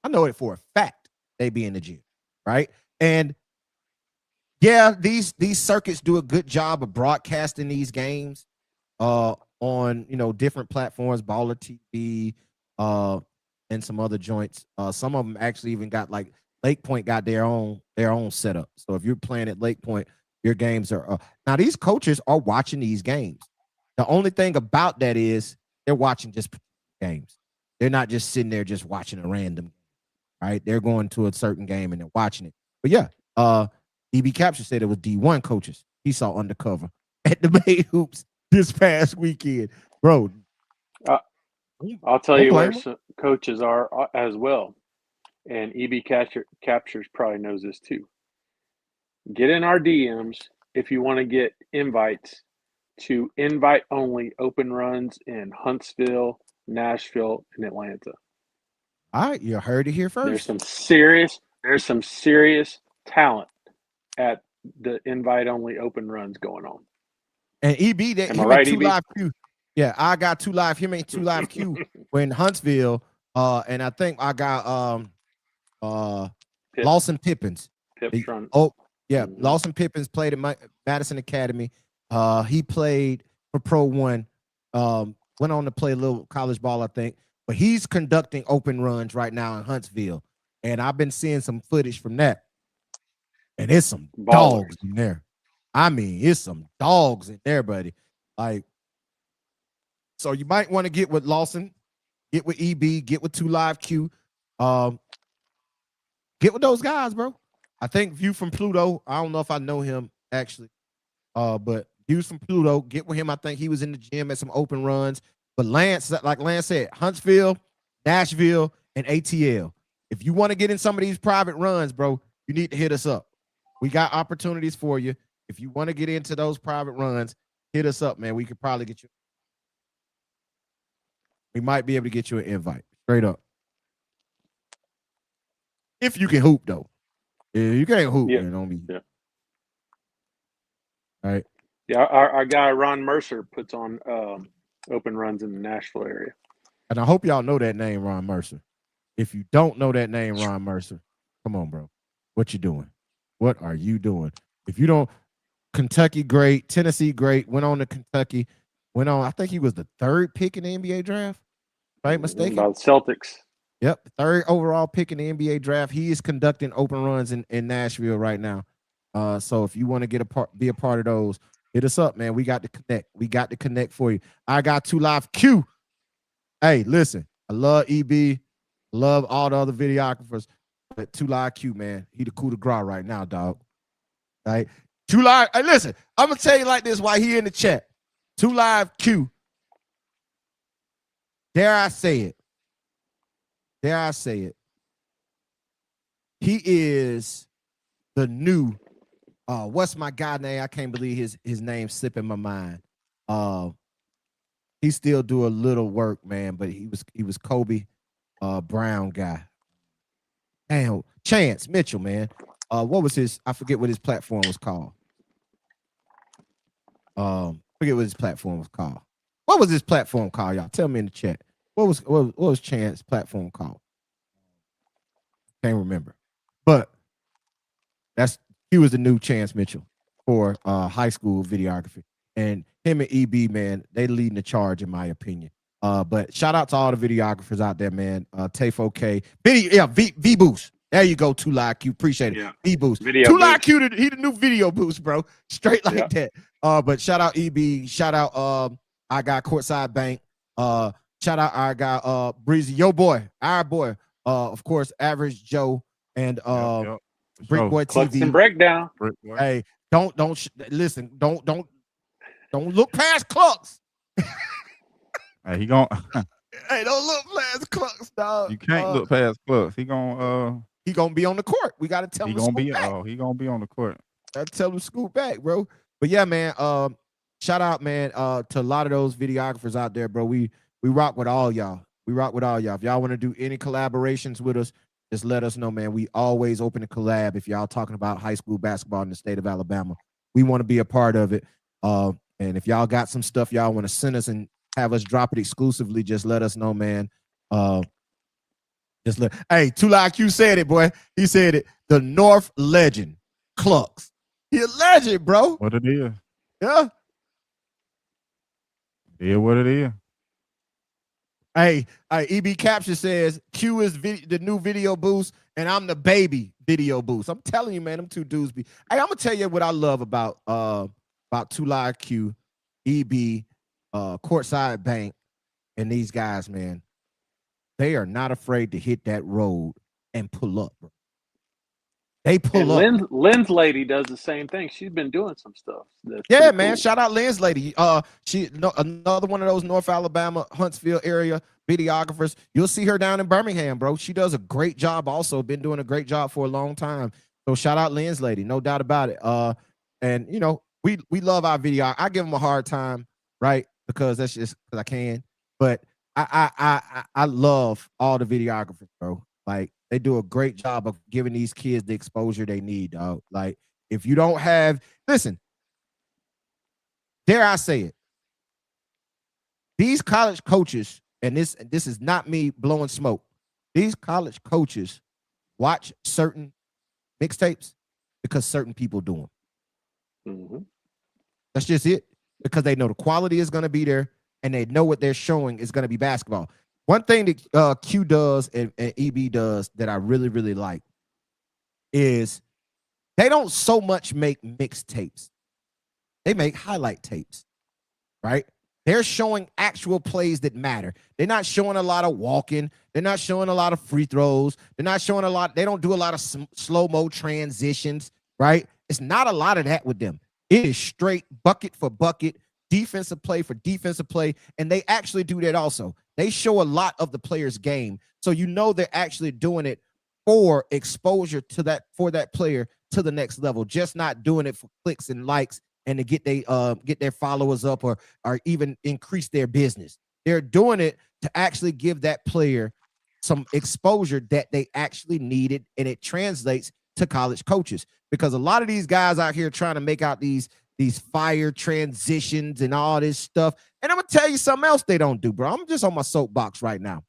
I know it for a fact they be in the gym, right? And yeah, these circuits do a good job of broadcasting these games, on different platforms, Baller TV, and some other joints. Some of them actually even got like Lake Point got their own setup. So if you're playing at Lake Point, your games are now these coaches are watching these games. The only thing about that is they're watching just games. They're not just sitting there just watching a random, right? They're going to a certain game and they're watching it. But yeah, EB Capture said it was D1 coaches he saw undercover at the Bay Hoops this past weekend, bro. I'll tell you where some coaches are as well, and EB Captures probably knows this too. Get in our DMs if you want to get invites to invite-only open runs in Huntsville, Nashville, and Atlanta. All right, you heard it here first. There's some serious talent at the invite-only open runs going on. And EB, that he right, 2 Live Q. Yeah, I got 2 Live. He made 2 Live Q. We're in Huntsville, and I think I got Lawson Pippins. Lawson Pippins played at Madison Academy. He played for Pro 1. Went on to play a little college ball, I think. But he's conducting open runs right now in Huntsville, and I've been seeing some footage from that. And it's some dogs in there. I mean, it's some dogs in there, buddy. Like, so you might want to get with Lawson, get with EB, get with 2 Live Q, get with those guys, bro. I think View from Pluto. I don't know if I know him actually, but Views from Pluto. Get with him. I think he was in the gym at some open runs. But Lance, like Lance said, Huntsville, Nashville, and ATL. If you want to get in some of these private runs, bro, you need to hit us up. We got opportunities for you. If you want to get into those private runs, hit us up, man. We could probably get you. We might be able to get you an invite, straight up. If you can hoop, though. Yeah, you can't hoop, man. On me. Yeah. All right. Yeah, our guy Ron Mercer puts on open runs in the Nashville area. And I hope y'all know that name, Ron Mercer. If you don't know that name, Ron Mercer, come on, bro. What you doing? What are you doing? If you don't, Kentucky great, Tennessee great, went on to Kentucky, I think he was the 3rd pick in the NBA draft, right? Mistaken? About Celtics. Yep, 3rd overall pick in the NBA draft. He is conducting open runs in Nashville right now. So if you want to be a part of those, hit us up, man. We got to connect. We got to connect for you. I got 2 Live Q. Hey, listen, I love EB, love all the other videographers, but 2 Live Q, man, he the coup de grace right now, dog. Right? 2 Live. Hey, listen, I'm gonna tell you like this while he in the chat. 2 Live Q. Dare I say it? Dare I say it? He is the new. What's my guy name? I can't believe his name slipping my mind. He still do a little work, man, but he was Kobe Brown guy. Damn, Chance Mitchell, man. What was his? I forget what his platform was called. Forget what his platform was called. What was his platform called, y'all? Tell me in the chat. What was Chance's platform called? Can't remember. But he was the new Chance Mitchell for high school videography. And him and EB, man, they leading the charge, in my opinion. But shout out to all the videographers out there, man. Tafo K. V Boost. There you go, 2 Live Q. Appreciate it. Yeah. V Boost. 2 Live Q, he the new video boost, bro. Straight like that. But shout out EB. Shout out I got Courtside Bank. Shout out our guy Breezy, our boy. Of course, Average Joe and Brick Boy TV. And breakdown. Hey, don't listen. Don't look past Clucks. Hey, he gon' Hey, don't look past Clucks, dog. You can't look past Clucks. He gonna be on the court. We gotta tell him. He gonna be on the court. I tell him scoot back, bro. But yeah, man. Shout out, man, to a lot of those videographers out there, bro. We rock with all y'all. If y'all want to do any collaborations with us, just let us know, man. We always open to collab. If y'all talking about high school basketball in the state of Alabama, we want to be a part of it. And if y'all got some stuff y'all want to send us and have us drop it exclusively, just let us know, man. Hey, 2 Live Q said it, boy. He said it. The North legend, Clucks. He a legend, bro. What it is. Yeah. Yeah, what it is. Hey, EB Capture says Q is the new video boost, and I'm the baby video boost. I'm telling you, man, them two dudes be. Hey, I'm gonna tell you what I love about Two Live Q, EB, Courtside Bank, and these guys, man. They are not afraid to hit that road and pull up, bro. They pull up. Lynn's lady does the same thing. She's been doing some stuff. Yeah, man. Cool. Shout out Lynn's lady. Another one of those North Alabama, Huntsville area videographers. You'll see her down in Birmingham, bro. She does a great job. Also, been doing a great job for a long time. So shout out Lynn's lady, no doubt about it. And you know, we love our video. I give them a hard time, right? Because that's just because I can. But I love all the videographers, bro. Like, they do a great job of giving these kids the exposure they need, dog. Like, if you don't have, listen, dare I say it, these college coaches, and this is not me blowing smoke, these college coaches watch certain mixtapes because certain people do them. Mm-hmm. That's just it. Because they know the quality is going to be there, and they know what they're showing is going to be basketball. One thing that Q does and EB does that I really, really like is they don't so much make mixtapes. They make highlight tapes, right? They're showing actual plays that matter. They're not showing a lot of walking. They're not showing a lot of free throws. They're not showing a lot. They don't do a lot of slow-mo transitions, right? It's not a lot of that with them. It is straight bucket for bucket, defensive play for defensive play, and they actually do that also. They show a lot of the player's game, so you know they're actually doing it for exposure to that, for that player to the next level, just not doing it for clicks and likes and to get their followers up or even increase their business. They're doing it to actually give that player some exposure that they actually needed, and it translates to college coaches, because a lot of these guys out here trying to make out these fire transitions and all this stuff. And I'm gonna tell you something else they don't do, bro. I'm just on my soapbox right now.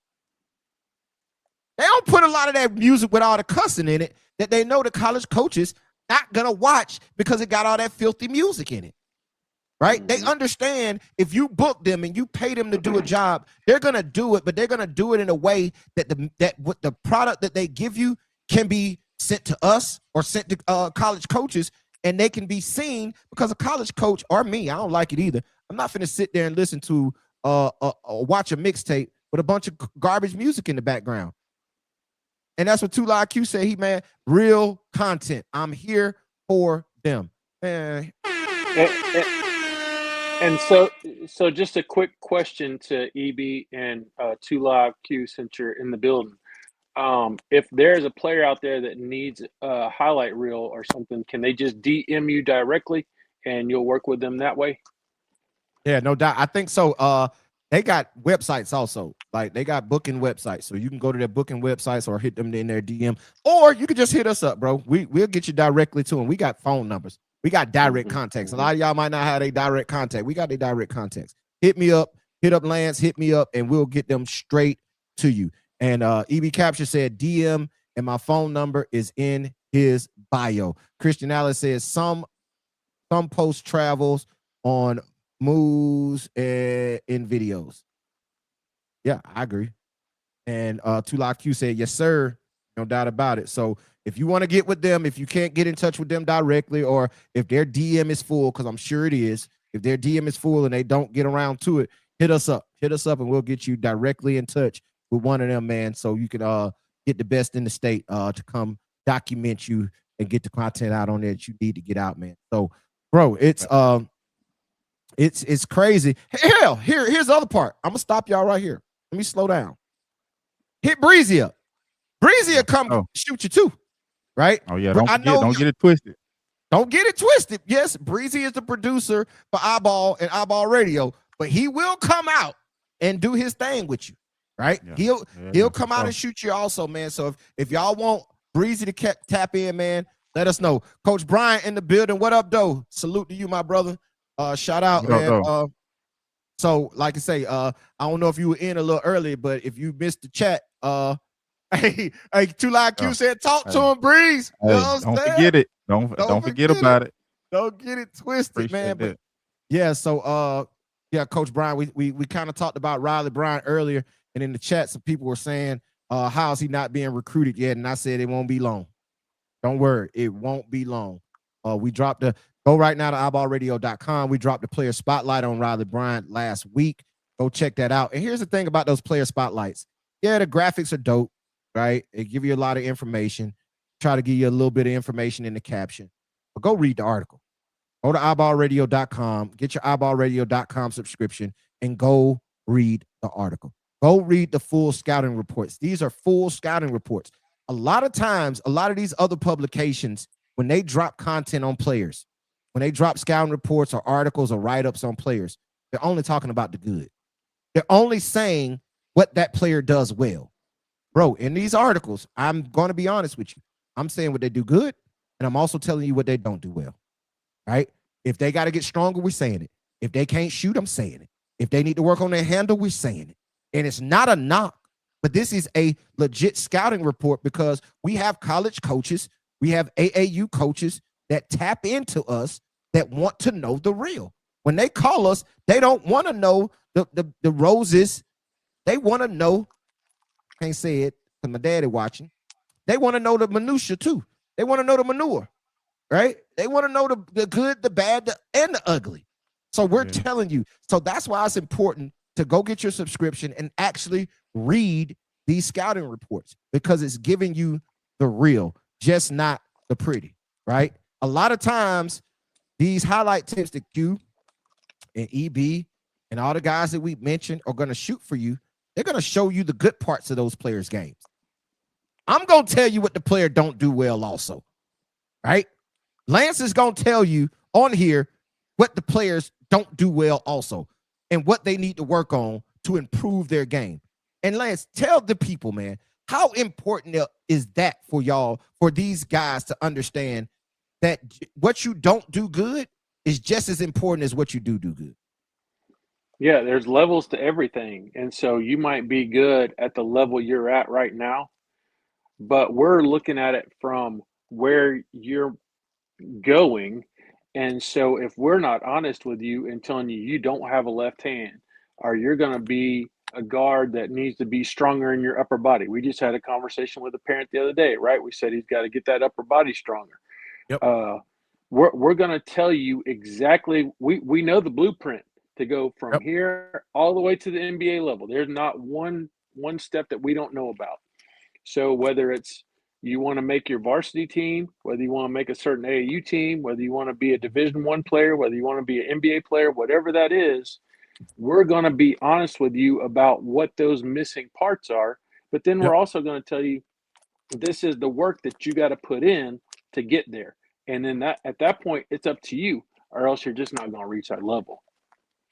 They don't put a lot of that music with all the cussing in it that they know the college coaches not gonna watch because it got all that filthy music in it. Right? Mm-hmm. They understand if you book them and you pay them to do a job, they're gonna do it, but they're gonna do it in a way that the product that they give you can be sent to us or sent to college coaches, and they can be seen, because a college coach, or me, I don't like it either. I'm not finna sit there and listen to watch a mixtape with a bunch of garbage music in the background. And that's what Two Live Q said. He, man, real content. I'm here for them. Man. And so just a quick question to EB and Two Live Q, since you're in the building. If there's a player out there that needs a highlight reel or something, can they just DM you directly and you'll work with them that way? Yeah, no doubt. I think so. They got websites also. Like, they got booking websites, so you can go to their booking websites or hit them in their DM, or you can just hit us up, bro. We'll get you directly to them. We got phone numbers. We got direct contacts. A lot of y'all might not have a direct contact. We got their direct contacts. Hit me up. Hit up Lance. Hit me up, and we'll get them straight to you. And EB Capture said DM, and my phone number is in his bio. Christian Allen says some post travels on moves in videos. Yeah, I agree. And Two Live Q said, yes, sir. No doubt about it. So if you want to get with them, if you can't get in touch with them directly, or if their DM is full, because I'm sure it is, if their DM is full and they don't get around to it, hit us up. Hit us up, and we'll get you directly in touch with one of them, man, so you can get the best in the state to come document you and get the content out on there that you need to get out, man. So, bro, it's crazy. Hell, here's the other part. I'm gonna stop y'all right here. Let me slow down. Hit Breezy up. Breezy will come shoot you too, right? Oh yeah, don't get it twisted. Don't get it twisted. Yes, Breezy is the producer for iBall and iBall Radio, but he will come out and do his thing with you. Right? Yeah. He'll come out and shoot you also, man. So if y'all want Breezy to tap in, man, let us know. Coach Brian in the building. What up, though? Salute to you, my brother. Shout out, man. So, like I say, I don't know if you were in a little early, but if you missed the chat, hey, Two Live Q said, talk to him, Breeze. Hey, don't forget it. Don't forget about it. Don't get it twisted, man. But yeah, so Yeah, Coach Brian, we kind of talked about Riley Bryant earlier, and in the chat, some people were saying, how is he not being recruited yet? And I said it won't be long. Don't worry, it won't be long. We dropped go right now to iBallRadio.com. We dropped the player spotlight on Riley Bryant last week. Go check that out. And here's the thing about those player spotlights. Yeah, the graphics are dope, right? They give you a lot of information. Try to give you a little bit of information in the caption. But go read the article. Go to iBallRadio.com, get your iBallRadio.com subscription, and go read the article. Go read the full scouting reports. These are full scouting reports. A lot of times, a lot of these other publications, when they drop content on players, when they drop scouting reports or articles or write-ups on players, they're only talking about the good. They're only saying what that player does well. Bro, in these articles, I'm going to be honest with you. I'm saying what they do good, and I'm also telling you what they don't do well. Right? If they got to get stronger, we're saying it. If they can't shoot, I'm saying it. If they need to work on their handle, we're saying it. And it's not a knock, but this is a legit scouting report because we have college coaches, we have AAU coaches that tap into us that want to know the real. When they call us, they don't want to know the roses. They want to know, can't say it because my daddy watching. They want to know the minutia too. They want to know the manure. Right? They want to know the good, the bad, and the ugly. So we're telling you. So that's why it's important to go get your subscription and actually read these scouting reports because it's giving you the real, just not the pretty, right? A lot of times, these highlight tips that Q and EB and all the guys that we mentioned are going to shoot for you. They're going to show you the good parts of those players' games. I'm going to tell you what the player don't do well also, right? Lance is going to tell you on here what the players don't do well also and what they need to work on to improve their game. And Lance, tell the people, man, how important is that for y'all, for these guys to understand that what you don't do good is just as important as what you do good? Yeah, there's levels to everything. And so you might be good at the level you're at right now, but we're looking at it from where you're going. And so if we're not honest with you and telling you you don't have a left hand or you're going to be a guard that needs to be stronger in your upper body. We just had a conversation with a parent the other day, right? We said he's got to get that upper body stronger. Yep. We're going to tell you exactly. We know the blueprint to go from here all the way to the NBA level. There's not one step that we don't know about. So whether it's you want to make your varsity team, whether you want to make a certain AAU team, whether you want to be a Division I player, whether you want to be an NBA player, whatever that is, we're going to be honest with you about what those missing parts are. But then we're also going to tell you this is the work that you got to put in to get there. And then at that point, it's up to you, or else you're just not going to reach that level.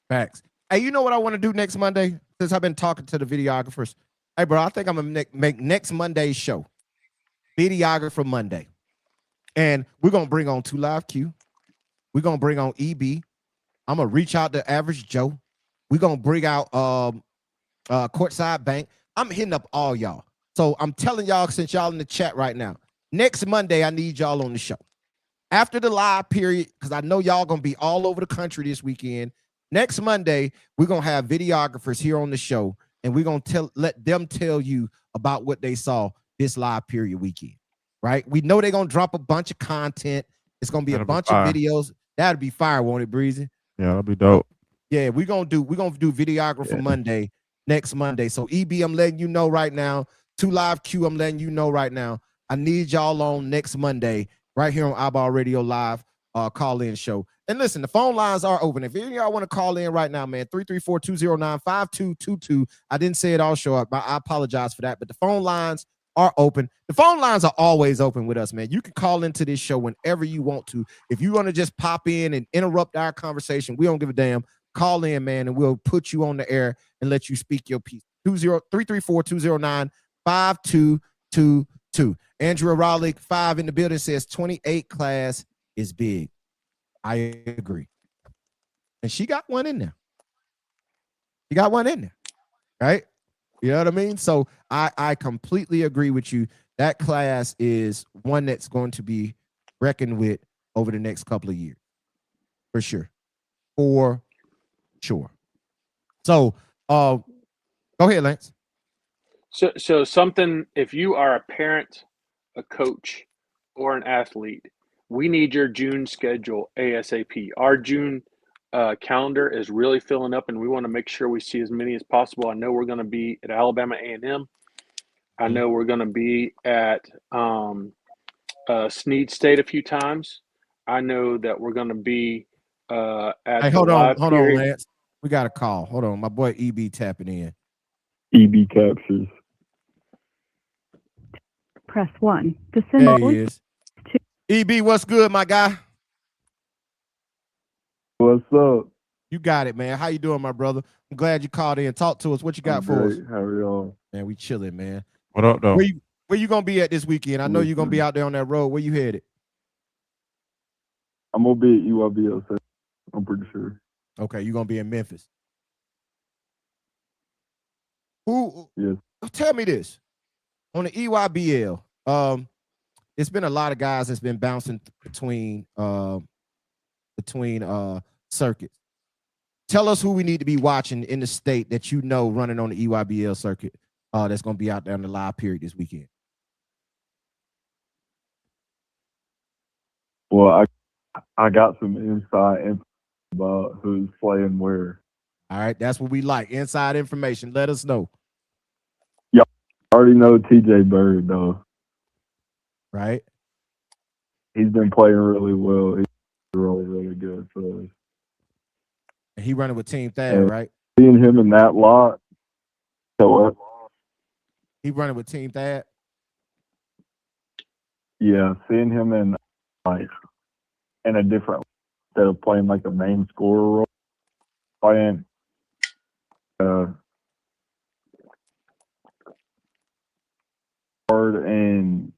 Facts. Hey, you know what I want to do next Monday? Since I've been talking to the videographers. Hey, bro, I think I'm going to make next Monday's show Videographer Monday. And we're going to bring on 2 Live Q. We're going to bring on EB. I'm going to reach out to Average Joe. We're going to bring out Courtside Bank. I'm hitting up all y'all. So I'm telling y'all, since y'all in the chat right now, next Monday, I need y'all on the show. After the live period, because I know y'all going to be all over the country this weekend. Next Monday, we're going to have videographers here on the show, and we're going to let them tell you about what they saw this live period weekend, right? We know they're going to drop a bunch of content. It's going to be a bunch of videos. That'd be fire, won't it, Breezy? Yeah, that'll be dope. Yeah, we're gonna do videographer Monday, next Monday. So EB, I'm letting you know right now. 2 Live Q, I'm letting you know right now. I need y'all on next Monday, right here on iBall Radio Live call-in show. And listen, the phone lines are open. If any of y'all want to call in right now, man, 334-209-5222. I didn't say it all show up. I apologize for that, but the phone lines are open. The phone lines are always open with us, man. You can call into this show whenever you want to. If you want to just pop in and interrupt our conversation, we don't give a damn. Call in, man, and we'll put you on the air and let you speak your piece. 334-209-5222. Andrea Raleigh, 5 in the building, says 28 class is big. I agree. And she got one in there. She got one in there, right? You know what I mean? So I completely agree with you. That class is one that's going to be reckoned with over the next couple of years. For sure. For sure. So, go ahead, Lance. So something, if you are a parent, a coach, or an athlete, we need your June schedule ASAP. Our June calendar is really filling up, and we want to make sure we see as many as possible. I know we're going to be at Alabama A&M. I know we're going to be at Snead State a few times. I know that we're going to be at Hey, the hold on, live period. Lance. We got a call. Hold on, my boy EB tapping in. EB captures. Press 1 to send There a he voice. is. EB, what's good, my guy? What's up? You got it, man. How you doing, my brother? I'm glad you called in. Talk to us. What you got I'm for us? great. How are y'all? Man, we chilling, man. What up, though? Where you gonna be at this weekend? I know you're gonna be Listen. out there on that road. Where you headed? I'm gonna be at UIBL. I'm pretty sure. Okay, you're gonna be in Memphis. Who? Yes. Tell me this. On the EYBL, it's been a lot of guys that's been bouncing between circuits. Tell us who we need to be watching in the state that you know running on the EYBL circuit that's going to be out there in the live period this weekend. Well, I got some insight info about who's playing where. All right, that's what we like. Inside information. Let us know. Y'all already know TJ Bird, though. Right? He's been playing really well. He's really, really good for us. And he running with Team Thad, And right? seeing him in that lot. So He running with Team Thad. yeah, seeing him in a different instead of playing like a main scorer role, playing hard and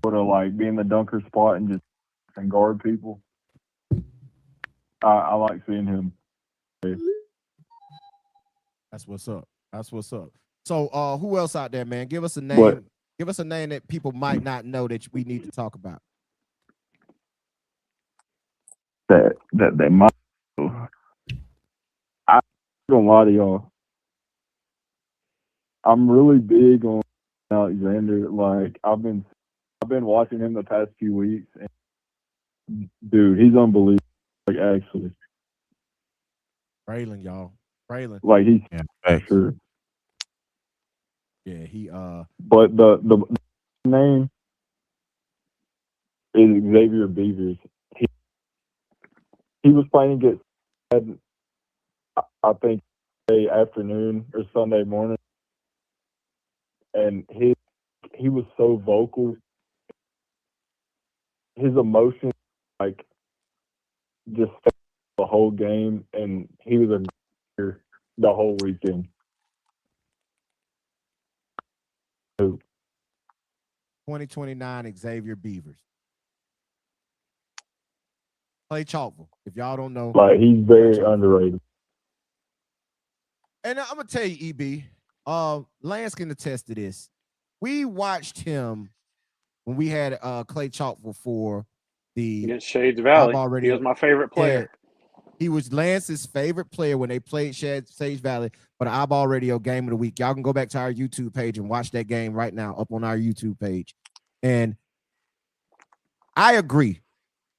sort of like be in the dunker spot and just and guard people. I like seeing him. That's what's up. That's what's up. So who else out there, man? Give us a name. What? Give us a name that people might not know that we need to talk about. That they might. I'm gonna lie to y'all. I'm really big on Alexander. Like I've been watching him the past few weeks, and dude, he's unbelievable. Like actually, Braylon, y'all. Braylon. like he's Thanks. sure. Yeah, he But the name is Xavier Beavers. He was playing against, I think, Sunday afternoon or Sunday morning, and he was so vocal. His emotions, like, just the whole game, and he was a the whole weekend. 2029 Xavier Beavers. Play Chalkville. If y'all don't know. Like he's very underrated. And I'm gonna tell you, EB, Lance can attest to this. We watched him when we had Clay Chalkville for the Against Shades Valley. iBall He Radio. was my favorite player. He was Lance's favorite player when they played Sage Valley for the iBall Radio Game of the Week. Y'all can go back to our YouTube page and watch that game right now up on our YouTube page. And I agree.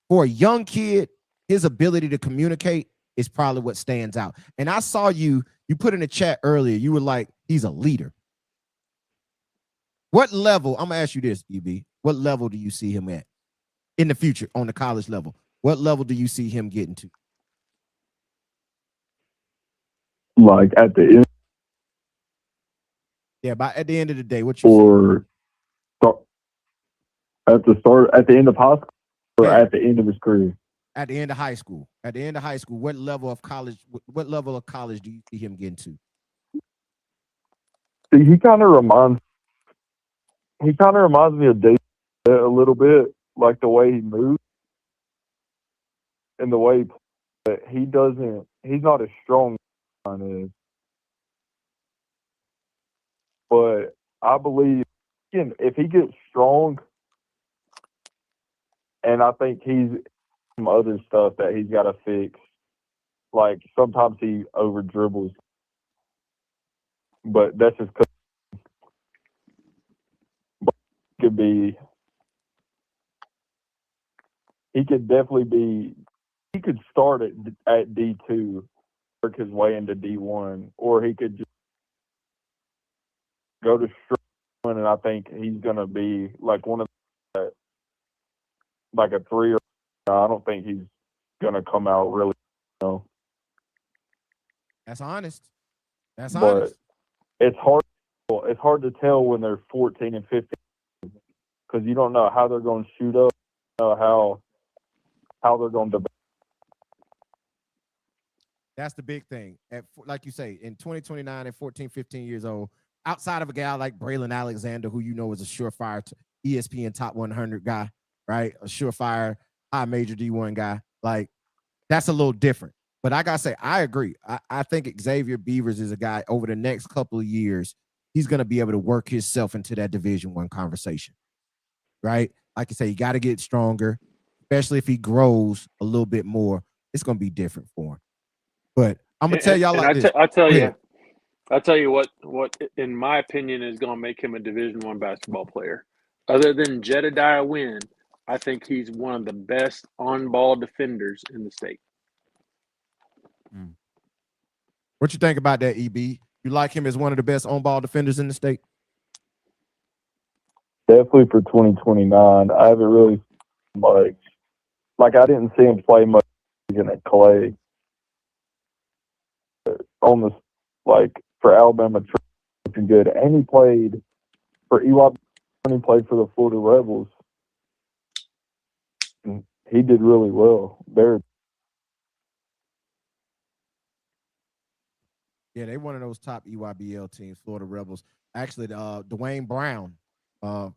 For a young kid, his ability to communicate is probably what stands out. And I saw you put in the chat earlier, you were like, he's a leader. What level, I'm going to ask you this, EB, what level do you see him at in the future on the college level? What level do you see him getting to? Like at the end, yeah, at the end of the day, what you see? At the end of high school, or at the end of his career? At the end of high school. At the end of high school, what level of college do you see him getting to? See, he kind of reminds me of Dave a little bit, like the way he moves and the way he plays. He's not as strong as Ryan is. But I believe if he gets strong, and I think he's some other stuff that he's got to fix like sometimes he over dribbles, but that's just could be. He could definitely be. He could start at D2, work his way into D1, or he could just go to straight one, and I think he's gonna be like one of the, like a 3 or. I don't think he's gonna come out really. You know. That's honest. That's But honest. it's hard. It's hard to tell when they're 14 and 15 because you don't know how they're going to shoot up, you know how they're going to develop. That's the big thing. Like you say, in 2029 and 14, 15 years old, outside of a guy like Braylon Alexander, who you know is a surefire ESPN top 100 guy, right? A surefire high major D1 guy. Like, that's a little different. But I got to say, I agree. I think Xavier Beavers is a guy over the next couple of years, he's going to be able to work himself into that Division I conversation, right? Like you say, you got to get stronger, especially if he grows a little bit more. It's going to be different for him. But I'm going to tell y'all like this. I'll tell you what, in my opinion, is going to make him a Division I basketball player. Other than Jedediah Wynn, I think he's one of the best on-ball defenders in the state. What you think about that, EB? You like him as one of the best on-ball defenders in the state? Definitely for 2029. I haven't really like I didn't see him play much at Clay on the for Alabama. Looking good, and he played for EYB. He played for the Florida Rebels. And he did really well there. Yeah, they one of those top EYBL teams, Florida Rebels. Actually, Dwayne Brown, the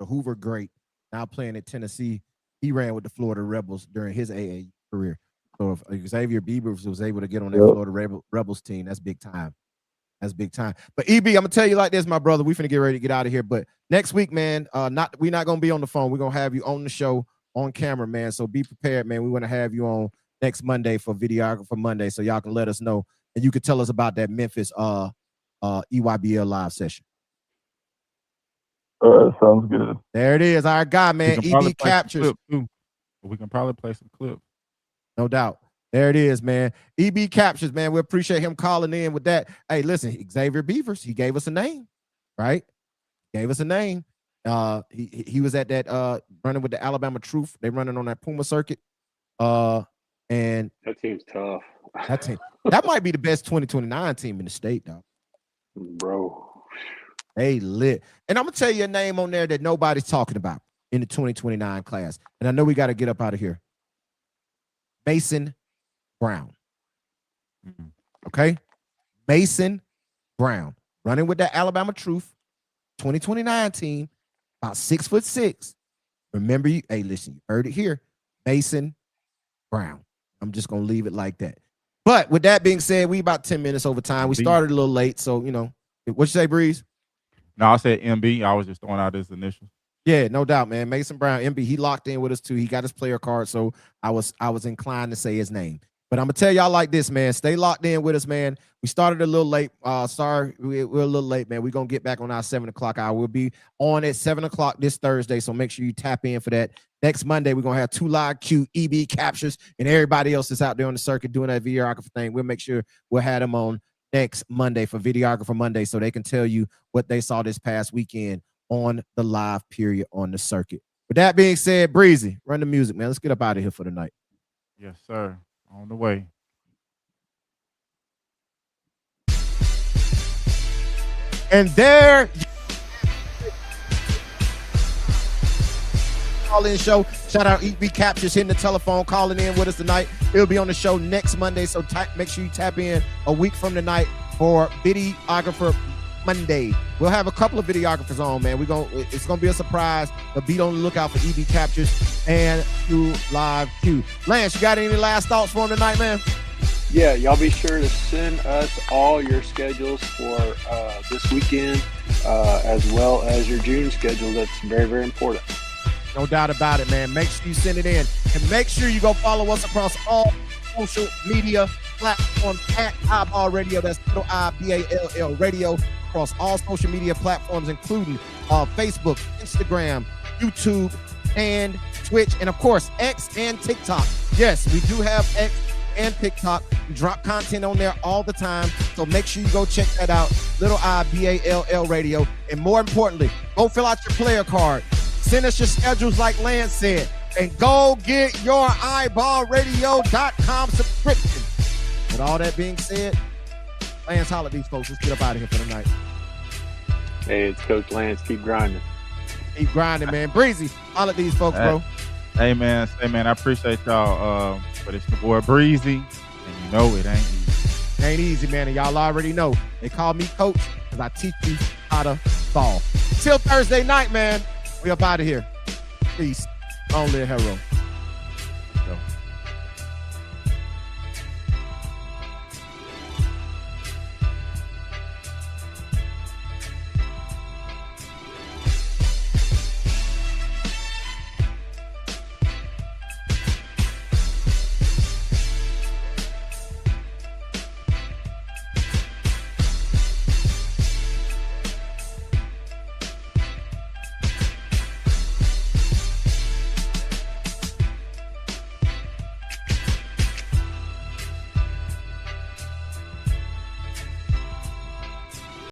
Hoover great, now playing at Tennessee. He ran with the Florida Rebels during his AA career. So if Xavier Beavers was able to get on that Florida Rebels team, that's big time. That's big time. But EB, I'm gonna tell you like this, my brother. We finna get ready to get out of here. But next week, man, we're not gonna be on the phone. We're gonna have you on the show on camera, man. So be prepared, man. We want to have you on next Monday for Videographer Monday, so y'all can let us know. And you could tell us about that Memphis EYBL live session. Sounds good. There it is. Our guy, man. EB Captures. We can probably play some clips. No doubt. There it is, man. EB Captures, man. We appreciate him calling in with that. Hey, listen, Xavier Beavers, he gave us a name, right? Gave us a name. He was at that running with the Alabama Truth. They running on that Puma circuit. And that team's tough. That might be the best 2029 team in the state, though. Bro. They lit. And I'm gonna tell you a name on there that nobody's talking about in the 2029 class. And I know we got to get up out of here. Mason Brown. Okay? Mason Brown. Running with that Alabama Truth 2029 team, about 6'6". Remember, hey, listen, you heard it here. Mason Brown. I'm just gonna leave it like that. But with that being said, we about 10 minutes over time. We started a little late, so you know. What you say, Breeze? No, I said MB. I was just throwing out his initials. Yeah, no doubt, man. Mason Brown, MB, he locked in with us too. He got his player card, so I was inclined to say his name. But I'm gonna tell y'all like this, man. Stay locked in with us, man. We started a little late. Sorry, we're a little late, man. We're gonna get back on our 7 o'clock hour. We'll be on at 7 o'clock this Thursday, so make sure you tap in for that. Next Monday, we're gonna have 2 live Q, EB Captures, and everybody else that's out there on the circuit doing that videographer thing. We'll make sure we'll have them on next Monday for Videographer Monday, so they can tell you what they saw this past weekend on the live period on the circuit. With that being said, Breezy, run the music, man. Let's get up out of here for the night. Yes, sir. On the way. And there, call-in show. Shout out EB Captures hitting the telephone, calling in with us tonight. He'll be on the show next Monday, so make sure you tap in a week from tonight for Videographer Monday. We'll have a couple of videographers on, man. It's gonna be a surprise, but be on the lookout for EB Captures and Q Live Q. Lance, you got any last thoughts for him tonight, man? Yeah, y'all be sure to send us all your schedules for this weekend, as well as your June schedule. That's very, very important. No doubt about it, man. Make sure you send it in. And make sure you go follow us across all social media platforms at iBall Radio. That's little I-B-A-L-L Radio across all social media platforms, including Facebook, Instagram, YouTube, and Twitch, and of course, X and TikTok. Yes, we do have X and TikTok. We drop content on there all the time, so make sure you go check that out. Little I-B-A-L-L Radio. And more importantly, go fill out your player card. Send us your schedules like Lance said, and go get your iBallRadio.com subscription. With all that being said, Lance, holler at these folks. Let's get up out of here for the night. Hey, it's Coach Lance. Keep grinding. Keep grinding, man. Breezy, holler at these folks, bro. Hey, man, I appreciate y'all. But it's the boy Breezy, and you know it ain't easy. Ain't easy, man, and y'all already know. They call me Coach because I teach you how to ball. Till Thursday night, man. We up out of here. Peace. Long live Hero.